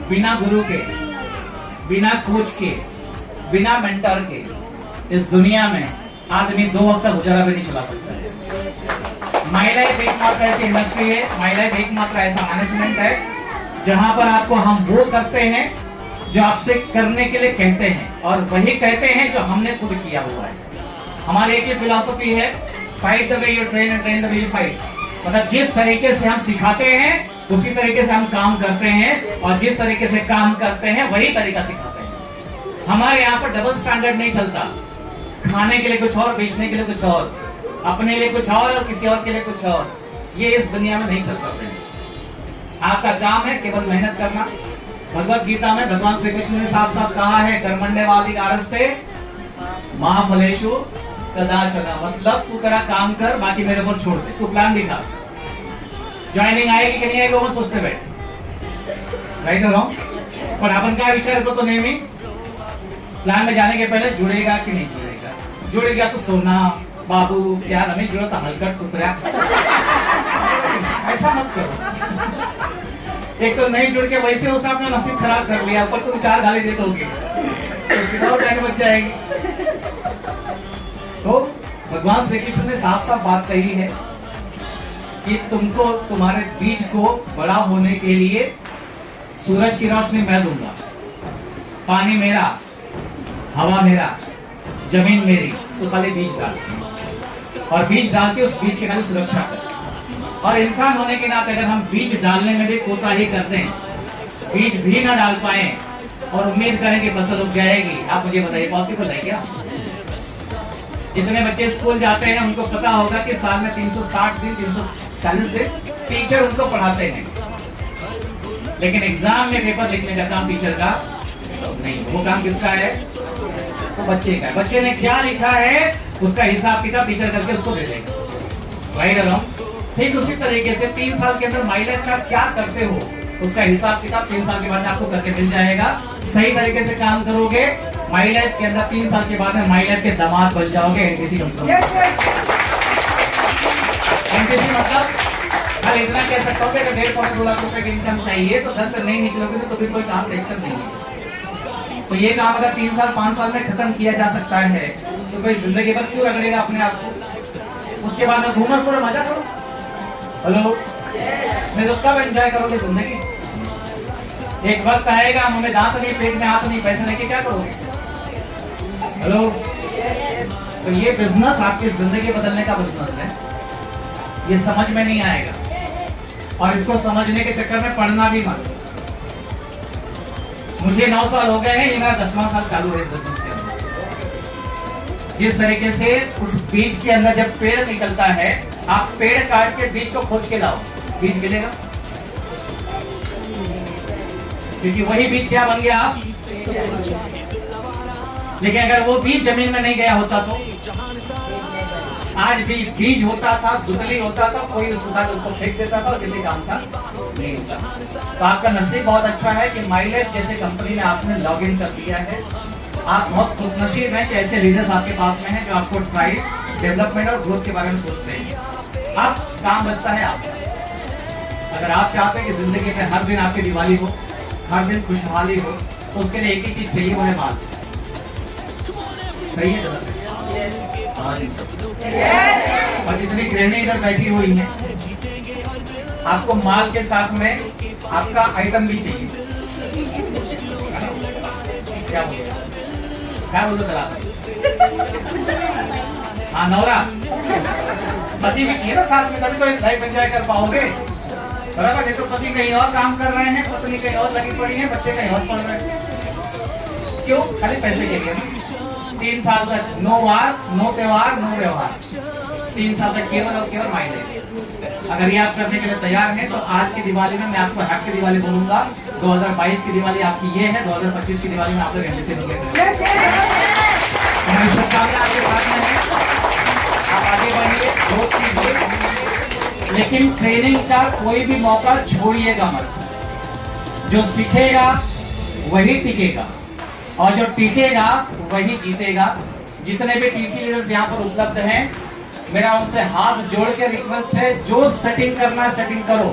बिना गुरु के, बिना कोच के, बिना मेंटर के इस दुनिया में आदमी 2 वक्त का गुजारा भी नहीं चला सकता है। माय लाइफ एकमात्र ऐसी इंडस्ट्री है, माय लाइफ एकमात्र ऐसा मैनेजमेंट है जहां पर आपको हम वो करते हैं जो आपसे करने के लिए कहते हैं, और वही कहते हैं जो हमने खुद किया हुआ है। हमारी एक ही फिलॉसफी है, fight the way you train and train the way you fight. मतलब जिस तरीके से हम सिखाते हैं उसी तरीके से हम काम करते हैं, और जिस तरीके से काम करते हैं वही तरीका सिखाते हैं। हमारे यहाँ पर डबल स्टैंडर्ड नहीं चलता, खाने के लिए कुछ और, बेचने के लिए कुछ और, अपने लिए कुछ और किसी और के लिए कुछ और। ये इस दुनिया में नहीं चलता फ्रेंड्स। आपका काम है केवल मेहनत करना। भगवत गीता में भगवान श्री कृष्ण ने साफ साफ कहा है, कर्मण्येवाधिकारस्ते मा फलेषु कदाचन। मतलब तू तेरा काम कर, बाकी मेरे ऊपर छोड़ दे, तू प्लान दिखा। ज्वाइनिंग आएगी कि नहीं आएगी वो सोचते बैठ, राइट और रॉन्ग। पर अपन क्या विचार करतो तो नेहमी प्लान में जाने के पहले जुड़ेगा कि नहीं जुड़ेगा, जुड़ेगा तो सोना बाबू क्या नहीं जुड़ा तो हलकट टुकड़ा। ऐसा मत करो। एक तो नहीं जुड़ के वैसे उसने अपना नसीब खराब कर लिया, ऊपर तुम 4 गाली दे दोगे तो सीधा टाइम बच जाएगी। तो भगवान श्री कृष्ण ने साफ साफ बात कही है कि तुमको तुम्हारे बीज को बड़ा होने के लिए सूरज की रोशनी मैं दूंगा, पानी मेरा, हवा मेरा, जमीन मेरी, तो खाली बीज डाल, और बीज डाल के उस बीज के खाली सुरक्षा कर। और इंसान होने के नाते अगर हम बीज डालने में भी कोताही कर दें, बीज भी ना डाल पाए और उम्मीद करें कि फसल उग जाएगी, आप मुझे बताइए पॉसिबल है क्या? जितने बच्चे स्कूल जाते हैं उनको पता होगा कि साल में 360 दिन 340 दिन टीचर उनको पढ़ाते हैं, लेकिन एग्जाम में पेपर लिखने का काम टीचर का नहीं। वो काम किसका है? वो बच्चे का। बच्चे ने क्या लिखा है उसका हिसाब किताब टीचर करके उसको दे देगा। Right around. ठीक उसी तरीके से 3 साल के अंदर माई लाइफ का क्या करते हो उसका हिसाब किताब 3 साल के बाद आपको करके मिल जाएगा। सही तरीके से काम करोगे, माई लाइफ के अंदर 3 साल के बाद में माई लाइफ के दामाद बन जाओगे। एनटीसी कंपनी, एनटीसी मतलब कल इतना कह सकता हूँ कि अगर 1.5-2 लाख रुपए की इनकम चाहिए तो घर से नहीं निकलोगे तो फिर कोई काम टेंशन नहीं है। तो ये काम अगर 3 साल 5 साल में खत्म किया जा सकता है तो कोई जिंदगी भर क्यों रगड़ेगा अपने आप को। उसके बाद में घूमो फिरो मजा करो। हेलो, मैं तो कब एंजॉय करोगे जिंदगी? एक वक्त आएगा मुंह में दांत नहीं, पेट में हाथ नहीं, पैसे लेके क्या करोगे? हेलो, तो ये बिजनेस आपकी जिंदगी बदलने का बिजनेस है। ये समझ में नहीं आएगा और इसको समझने के चक्कर में पढ़ना भी मत। मुझे 9 साल हो गए हैं, ये मेरा 10वां साल चालू है इस बिजनेस के अंदर। जिस तरीके से उस बीज के अंदर जब पेड़ निकलता है, आप पेड़ काट के बीज को खोज के लाओ, बीज मिलेगा? क्योंकि वही बीज क्या बन गया आप। लेकिन अगर वो बीज जमीन में नहीं गया होता तो आज भी बीज होता था, दुबली होता था, कोई उठा के उसको फेंक देता था और किसी काम का नहीं होता। तो आपका नसीब बहुत अच्छा है कि माई लाइफ जैसे कंपनी में आपने लॉग इन कर दिया है। आप बहुत खुशनसीब हैं कि ऐसे लीडर्स आपके पास में हैं जो आपको ट्राइब, डेवलपमेंट और ग्रोथ के बारे में सोचते हैं। आप काम बचता है आप। अगर आप चाहते हैं कि जिंदगी में हर दिन आपकी दिवाली हो, हर दिन खुशहाली हो, तो उसके लिए एक ही चीज चाहिए, वो है माल। सही है गलत? और जितनी गृहिणी इधर बैठी हुई हैं, आपको माल के साथ में आपका आइटम भी चाहिए। क्या बोलो चला? हाँ नौरा, पति भी चाहिए ना साथ में, तभी तो लाइफ एंजॉय कर पाओगे। बराबर है? तो पति कहीं और काम कर रहे हैं, पत्नी कहीं और लगी पड़ी है, बच्चे कहीं और पढ़ रहे हैं। क्यों? खाली पैसे के लिए। 3 साल तक नो वार, नो त्योहार, नो व्यवहार। 3 साल तक केवल और केवल माई लाइफ। अगर ये आप करने के लिए तैयार हैं तो आज की दिवाली में मैं आपको हैप्पी दिवाली बोलूंगा। 2022 की दिवाली आपकी ये है, 2025 की दिवाली में आप लोग एनटीसी से आपके साथ में है। आप आगे बढ़िए, ग्रोथ कीजिए, लेकिन ट्रेनिंग का कोई भी मौका छोड़िएगा मत। जो सीखेगा वही टिकेगा और जो टिकेगा वही जीतेगा। जितने भी टीसी लीडर्स यहाँ पर उपलब्ध हैं, मेरा उनसे हाथ जोड़ के रिक्वेस्ट है, जो सेटिंग करना है सेटिंग करो,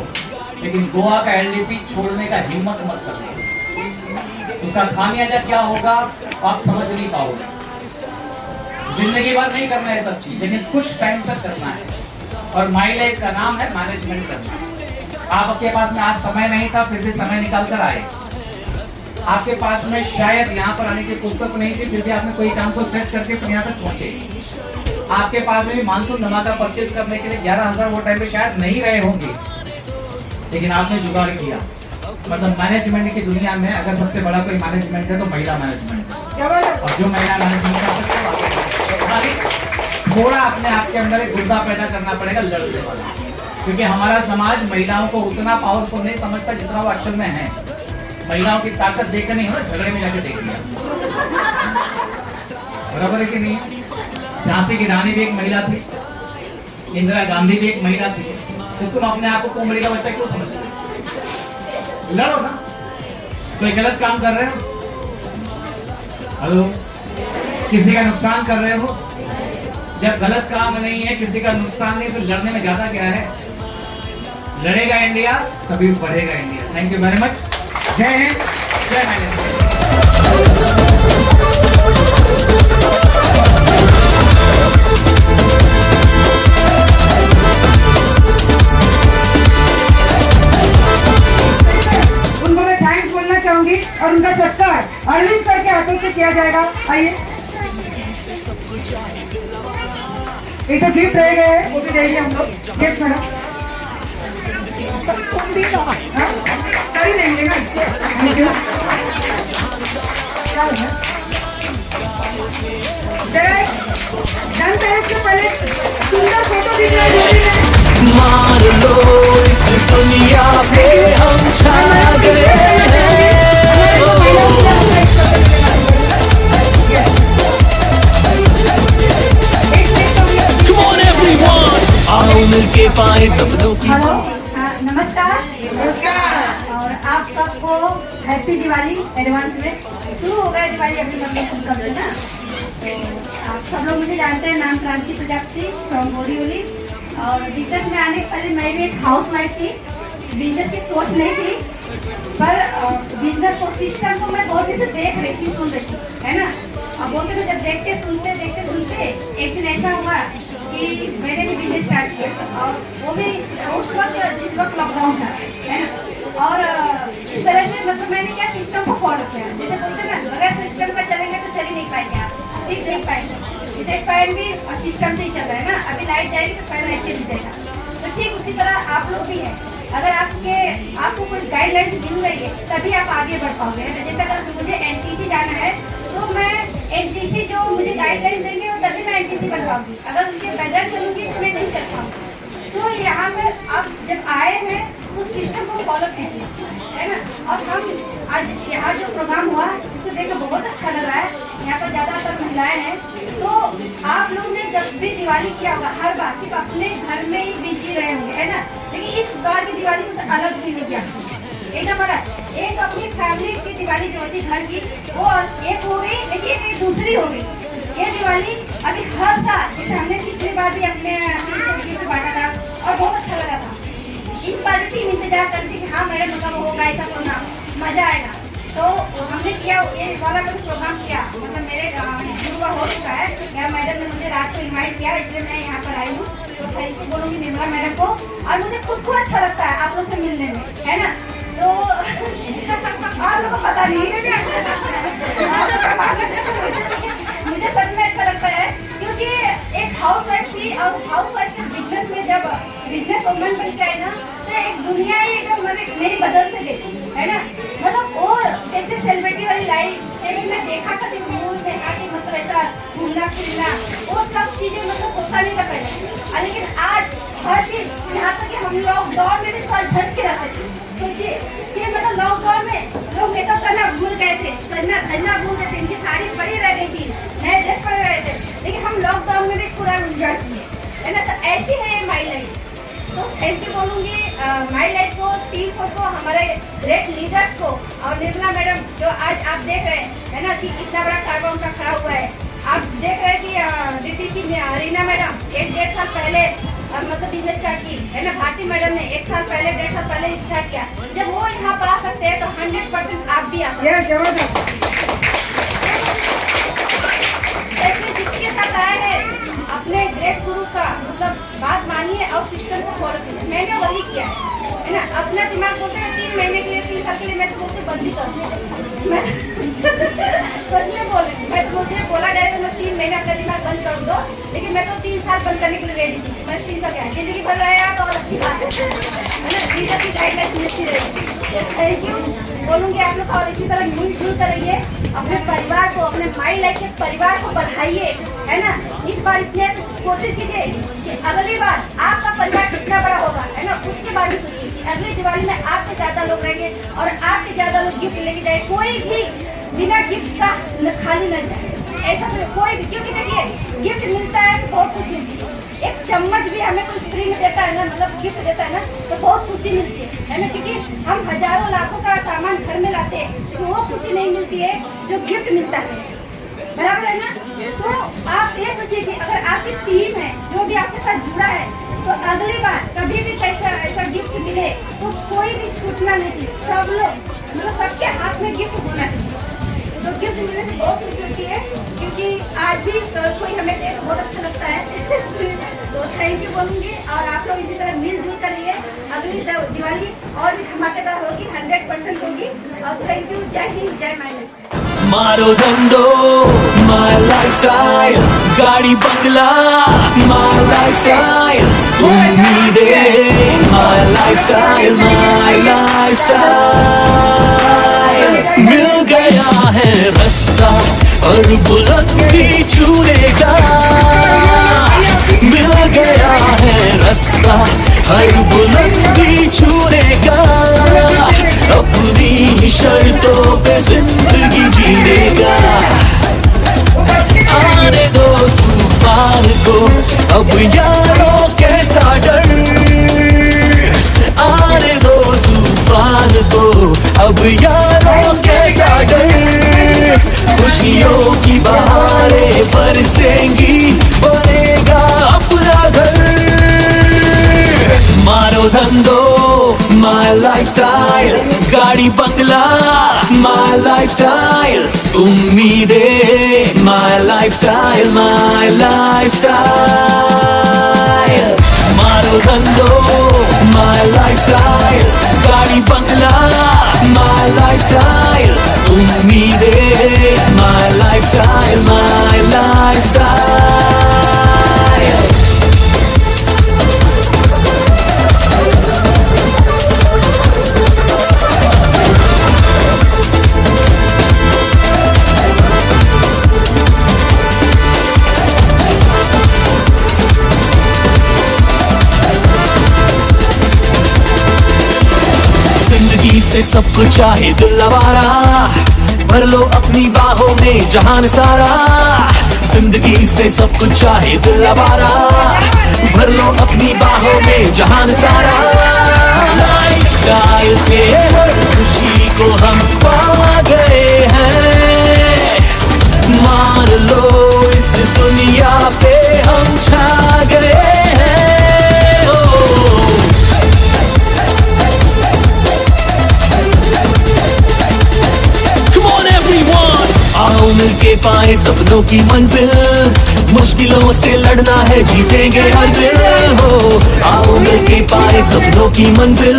लेकिन गोवा का एलडीपी छोड़ने का हिम्मत मत करो। उसका खामियाजा क्या होगा आप समझ नहीं पाओगे। जिंदगी भर नहीं करना है सब चीज, लेकिन कुछ टाइम तक करना है। और माई लाइफ का नाम है मैनेजमेंट करना। आपके पास में आज समय नहीं था, फिर भी समय निकाल कर आए। आपके पास में शायद यहाँ पर आने की फुर्सत नहीं थी, फिर भी आपने कोई काम को सेट करके फिर यहाँ तक पहुंचे। आपके पास में भी मानसून धमाका परचेज करने के लिए 11,000 वो टाइम पे शायद नहीं रहे होंगे, लेकिन आपने जुगाड़ किया। मतलब मैनेजमेंट की दुनिया में अगर सबसे बड़ा कोई मैनेजमेंट है तो महिला मैनेजमेंट है। और जो महिला मैनेजमेंट कर सकते हैं, थोड़ा अपने आप के अंदर एक गुर्दा पैदा करना पड़ेगा लड़ने वाला। क्योंकि हमारा समाज महिलाओं को उतना पावरफुल नहीं समझता जितना वो एक्चुअल में है। महिलाओं की ताकत देखकर नहीं हो, झगड़े में जाके देख लिया। बराबर है कि नहीं? झांसी की रानी भी एक महिला थी, इंदिरा गांधी भी एक महिला थी। तो तुम अपने आप को कोमड़ी का बच्चा क्यों समझते हो? लड़ो ना। कोई गलत काम कर रहे हो? हेलो, किसी का नुकसान कर रहे हो? जब गलत काम नहीं है, किसी का नुकसान नहीं, तो लड़ने में ज्यादा क्या है? लड़ेगा इंडिया तभी बढ़ेगा India. Thank you very much. जय हिंद, जय मैनेजमेंट। उनको मैं थैंक्स बोलना चाहूंगी और उनका सत्कार अरविंद सर के हाथों से किया जाएगा। आइए, ये तो गिफ्ट रह गए, वो भी देंगे हम लोग। गिफ्ट मैडम सही देंगे ना। धनतेरस से पहले सुंदर फोटो दिख रहा है। मार लो इस दुनिया पे हम छा गए हैं। Come on everyone, आओ पाए सपनों की हेलो, नमस्कार नमस्कार। और आप सबको हैप्पी दिवाली एडवांस में। शुरू हो गया दिवाली अभी मतलब कब से ना। आप सब लोग मुझे जानते हैं, नाम क्रांति प्रजापति फ्रॉम बोरीवली। और बिजनेस में आने के पहले मैं भी एक हाउस वाइफ थी। बिजनेस की सोच नहीं थी, पर बिजनेस को सिस्टम को मैं बहुत दिन से देख रही थी, सुन रही थी, है ना। अब बोलते थे जब देखते सुनते एक दिन ऐसा हुआ कि मैंने भी बिजनेस स्टार्ट किया, और वो भी उस वक्त जिस वक्त लॉकडाउन था, है ना। और इस तरह से मतलब मैंने क्या सिस्टम को फॉलो किया। जैसे बोलते ना, अगर सिस्टम पर चलेंगे तो चल ही नहीं पाएंगे, आप सीख नहीं पाएंगे। जैसे फैन भी सिस्टम से ही चल रहा है ना, अभी लाइट जाएगी तो फैन ऐसे ही देगा। तो ठीक उसी तरह आप लोग भी हैं। अगर आपको कुछ गाइडलाइन मिल रही है तभी आप आगे बढ़ पाओगे। जैसे अगर मुझे एनटीसी जाना है तो मैं एनटीसी जो मुझे गाइडलाइन देंगे वो तभी मैं एनटीसी बन पाऊंगी। अगर उनके बगैर चलूंगी तो मैं नहीं चल पाऊंगी। तो यहाँ पे आप जब आए हैं तो सिस्टम को फॉलो कीजिए, है ना। और हम आज यहाँ जो प्रोग्राम हुआ उसको देखकर बहुत अच्छा लग रहा है। यहाँ पर ज़्यादातर महिलाएं हैं। तो आप लोग ने जब भी दिवाली किया होगा, हर बार सिर्फ अपने घर में ही बिजी रहे होंगे, है ना। लेकिन इस बार की दिवाली कुछ अलग हुई होगी आपको। एक नंबर है, एक अपनी फैमिली की दिवाली जो होती घर की वो एक हो गई, लेकिन एक दूसरी हो गई। ये दिवाली अभी हर साल, जैसे हमने पिछली बार भी अपने गिफ्ट बांटा था और बहुत अच्छा लगा था। इस बार भी इंतजार करती कि हाँ मैडम मतलब होगा ऐसा प्रोग्राम, मजा आएगा। तो हमने किया, ये वाला का प्रोग्राम किया, मतलब मेरे शुरू का हो चुका है। यहाँ मैडम ने मुझे रात को इनवाइट किया, इसलिए मैं यहाँ पर आई हूँ। तो थैंक यू बोलूँगी निर्मला मैडम को। और मुझे खुद को अच्छा लगता है आप लोग से मिलने में, है ना। तो आप लोगों को पता नहीं है मुझे सच में अच्छा लगता है, क्योंकि एक हाउस वाइफ थी और हाउस वाइफ के बिजनेस में जब बिजनेस वुमन बन के आई ना, तो एक दुनिया ही एकदम मेरी बदल से गई, है ना। मतलब वो ऐसे सेलिब्रिटी वाली लाइफ मैं देखा था न्यूज़ में, मतलब ऐसा घूमना फिरना वो सब चीजें मतलब होता नहीं था पहले। लेकिन आज हर चीज, यहाँ तक कि हम लॉकडाउन में भी सज धज के रहते थे। सोचिए कि मतलब लॉकडाउन में लोग मेकअप करना भूल गए थे, सजना भूल गए थे, इनकी साड़ी पड़ी रह गई थी, नए ड्रेस पड़े रहे थे। लेकिन हम लॉकडाउन में भी पूरा एंजॉय किए, है ना। तो ऐसी है माई लाइफ। तो थैंक यू बोलूँगी माई लाइफ को, टीम को, हमारे ग्रेट लीडर्स को और निर्मला मैडम जो आज आप देख रहे हैं, है ना, कि इतना बड़ा कार्बन का खड़ा हुआ है। आप देख रहे हैं कि डीटीसी में रीना मैडम 1-1.5 साल पहले मतलब बिजनेस स्टार्ट की, है ना। भारती मैडम ने 1 साल पहले 1.5 साल पहले स्टार्ट किया। जब वो यहाँ पर आ सकते हैं तो 100% आप भी आ सकते हैं। जिसके साथ आए हैं अपने ग्रेट गुरु का मतलब बात मानिए और सिस्टम को फॉलो कीजिए। मैंने वही किया है ना। अपना दिमाग बोलते हैं 3 महीने के लिए 3 साल के लिए मैं तो बोलते बंदी कर मैं सच में बोल रही हूँ। मैं मुझे बोला जाए तो मैं 3 महीने अपना दिमाग बंद कर दो, लेकिन मैं तो 3 साल बंद करने के लिए रेडी थी। मैं 3 साल क्या जिंदगी भर रहेगा तो और अच्छी बात है ना। जीजा की गाइडलाइन मिलती रहेगी। थैंक यू बोलूँगी आप लोग। और इसी तरह मिलजुल कर रहिए, अपने परिवार को, अपने माई लाइफ के परिवार को बढ़ाइए, है ना। इस बार इतने कोशिश कीजिए कि अगली बार आपका परिवार कितना बड़ा होगा, है ना, उसके बारे में सोचिए कि अगली दिवाली में आपसे ज़्यादा लोग रहेंगे और आपसे ज़्यादा लोग गिफ्ट लेके जाए। कोई भी बिना गिफ्ट का खाली न जाए, ऐसा तो कोई भी। क्योंकि देखिए गिफ्ट मिलता है तो बहुत कुछ मिलती है। एक चम्मच भी हमें कोई फ्री में देता है ना, मतलब गिफ्ट देता है ना, तो बहुत खुशी मिलती है ना। क्योंकि हम हजारों लाखों का सामान घर में लाते हैं तो वो खुशी नहीं मिलती है जो गिफ्ट मिलता है, बराबर है ना। तो आप ये सोचिए कि अगर आपकी टीम है जो भी आपके साथ जुड़ा है, तो अगली बार कभी भी ऐसा गिफ्ट मिले तो कोई भी छूटना नहीं चाहिए। सब लोग मतलब सबके हाथ में गिफ्ट होना चाहिए। तो गिफ्ट मिलने से बहुत खुशी होती है, क्योंकि आज भी कोई हमें देख बहुत अच्छा लगता है। तो थैंक यू बोलूँगी। और आप लोग इसी तरह मिलजुल कर रहिए। अगली दिवाली और भी धमाकेदार होगी, 100% होगी। और थैंक यू। जय हिंद, जय माय लाइफ। मारो धंधो माय लाइफस्टाइल, गाड़ी बंगला माय लाइफस्टाइल, उम्मीदें माय लाइफस्टाइल, माय लाइफस्टाइल। मिल गया है रास्ता और बुलंदी छूने का, मिल गया है रास्ता हर बुलंदी छूने का, अपनी ही शर्तों पे जिंदगी जीने का। आने दो तूफान को अब यारों कैसा डर, स्टाइल, गाड़ी बंगला माय लाइफस्टाइल, उम्मीदें माय लाइफस्टाइल, माय लाइफस्टाइल, मारो धंधो माय लाइफस्टाइल, गाड़ी बंगला माय लाइफस्टाइल, उम्मीदें माय लाइफस्टाइल, माय लाइफस्टाइल। जिंदगी से सब कुछ चाहे दिल आवारा, भर लो अपनी बाहों में जहान सारा। जिंदगी से सब कुछ चाहे दिल आवारा, भर लो अपनी बाहों में जहान सारा। लाइफस्टाइल से हर खुशी को हम पा गए हैं, मान लो इस दुनिया पे हम छा गए हैं। आओ मिलके पाए सपनों की मंजिल, मुश्किलों से लड़ना है जीतेंगे हर दिल हो। आओ मिलके पाए सपनों की मंजिल,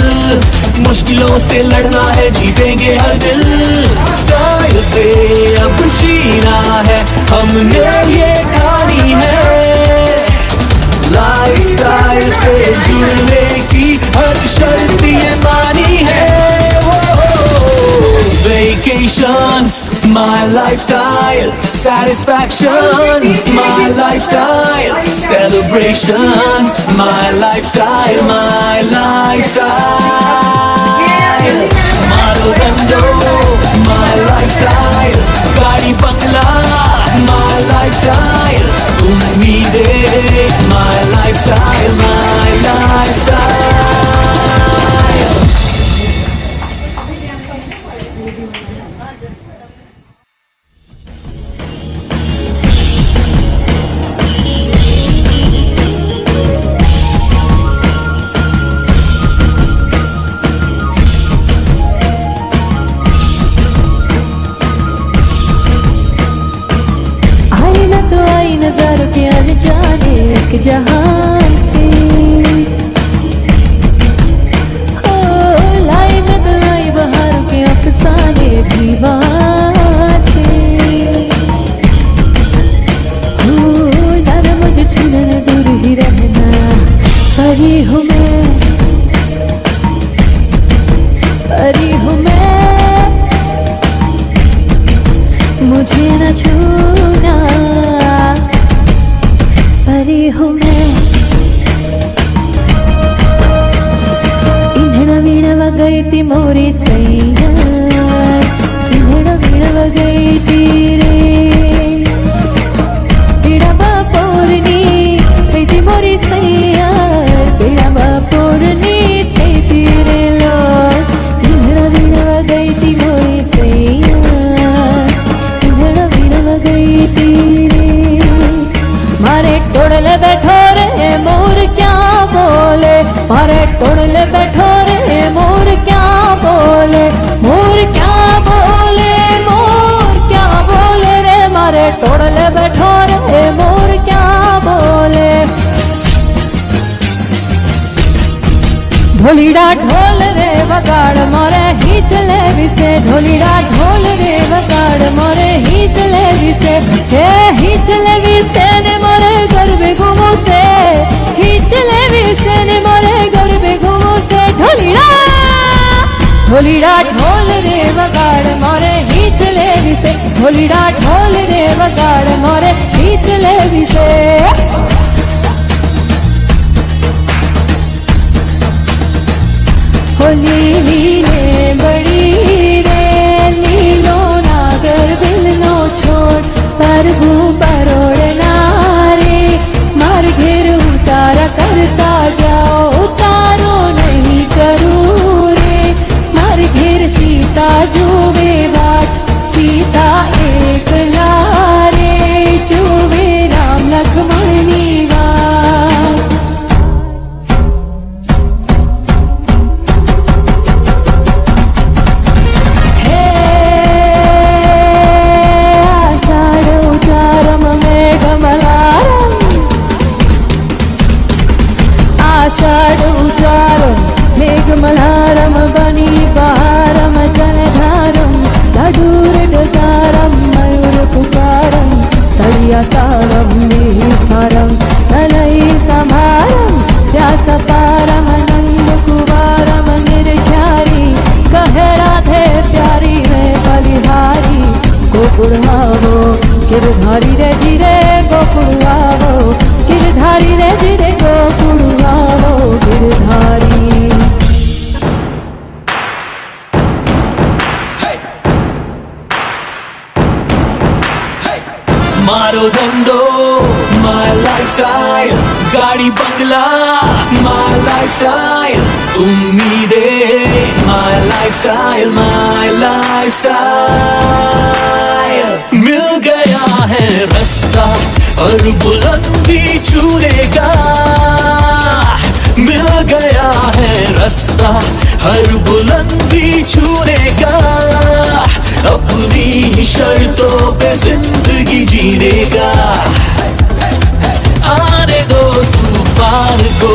मुश्किलों से लड़ना है जीतेंगे हर दिल। स्टाइल से अब जीना है हमने ये ठानी है, लाइफस्टाइल से जुड़ने की हर शर्त ये मानी है। Vacations, my lifestyle. Satisfaction, my lifestyle. Celebrations, my lifestyle, my lifestyle. Maro dhando, my lifestyle. Gaadi bangla, my lifestyle. Ummeedin, my lifestyle, my lifestyle. नजारों के अनजाने एक जहां से, ओ लाई मैं तो लाई बहारों के अफसाने भी वहां से। ओ जाना मुझे छूना न दूर ही रहना, परी हूँ मैं, परी हूँ मैं, मुझे न छूना, परी हूँ मैं। इन्हड़ा वीणवा गई थी मोरी सैया, इन्हड़ा वीणवा गई थी रे, पीड़ावा पोरनी गई थी मोरी सैया, पीड़ावा पोरनी गई थी रे लो। इन्हड़ा वीणवा गई थी मोरी सैया, इन्हड़ा वीणवा गई थी रे। मारे टोड़ले बैठो रे मोर क्या बोले, मारे टोड़ले बैठो रे मोर क्या बोले, मोर क्या बोले, मोर क्या बोले रे। मारे टोड़ले बैठो रे मोर क्या बोले। ढोलीड़ा ढोल रे वगाड़ मोरे ही चले विसे, ढोलीड़ा ढोल रे वगाड़ मोरे ही चले विसे, हे ही चले विसे ने मोरे गरबे घुमो से, ही चले विसे ने मोरे गरबे घुमो से। ढोलीड़ा ढोलीड़ा ढोल रे वगाड़ मोरे ही चले विसे, ढोलीड़ा ढोल रे वगाड़ मोरे ही चले विसे। लीले बड़ी रे लीलो नागर बिलनो छोड़, प्रभु परोड़ना रे मार घेर उतारा करता जाओ, उतारो नहीं करूँ रे। मार घेर सीता जुबे बाट, सीता एक कुकुडारं निहितारं तनयितमारं व्यासपारमनन्दकुमारं निर्झारी कहे राधे प्यारी मैं बलिहारी गोकुड़ावो गिरधारी रे जिरे गोकुड़ावो गिरधारी रे जिरे गोकुड़ावो गिरधारी। मारो धंधो माय लाइफस्टाइल, गाड़ी बंगला माय लाइफस्टाइल, उम्मीदें माय लाइफस्टाइल, माय लाइफस्टाइल। मिल गया है रास्ता और बुलंदी छूने का, मिल गया है रास्ता हर बुलंदी छूने का, अपनी ही शर्तों पे जिंदगी जीने का। आने दो तूफान को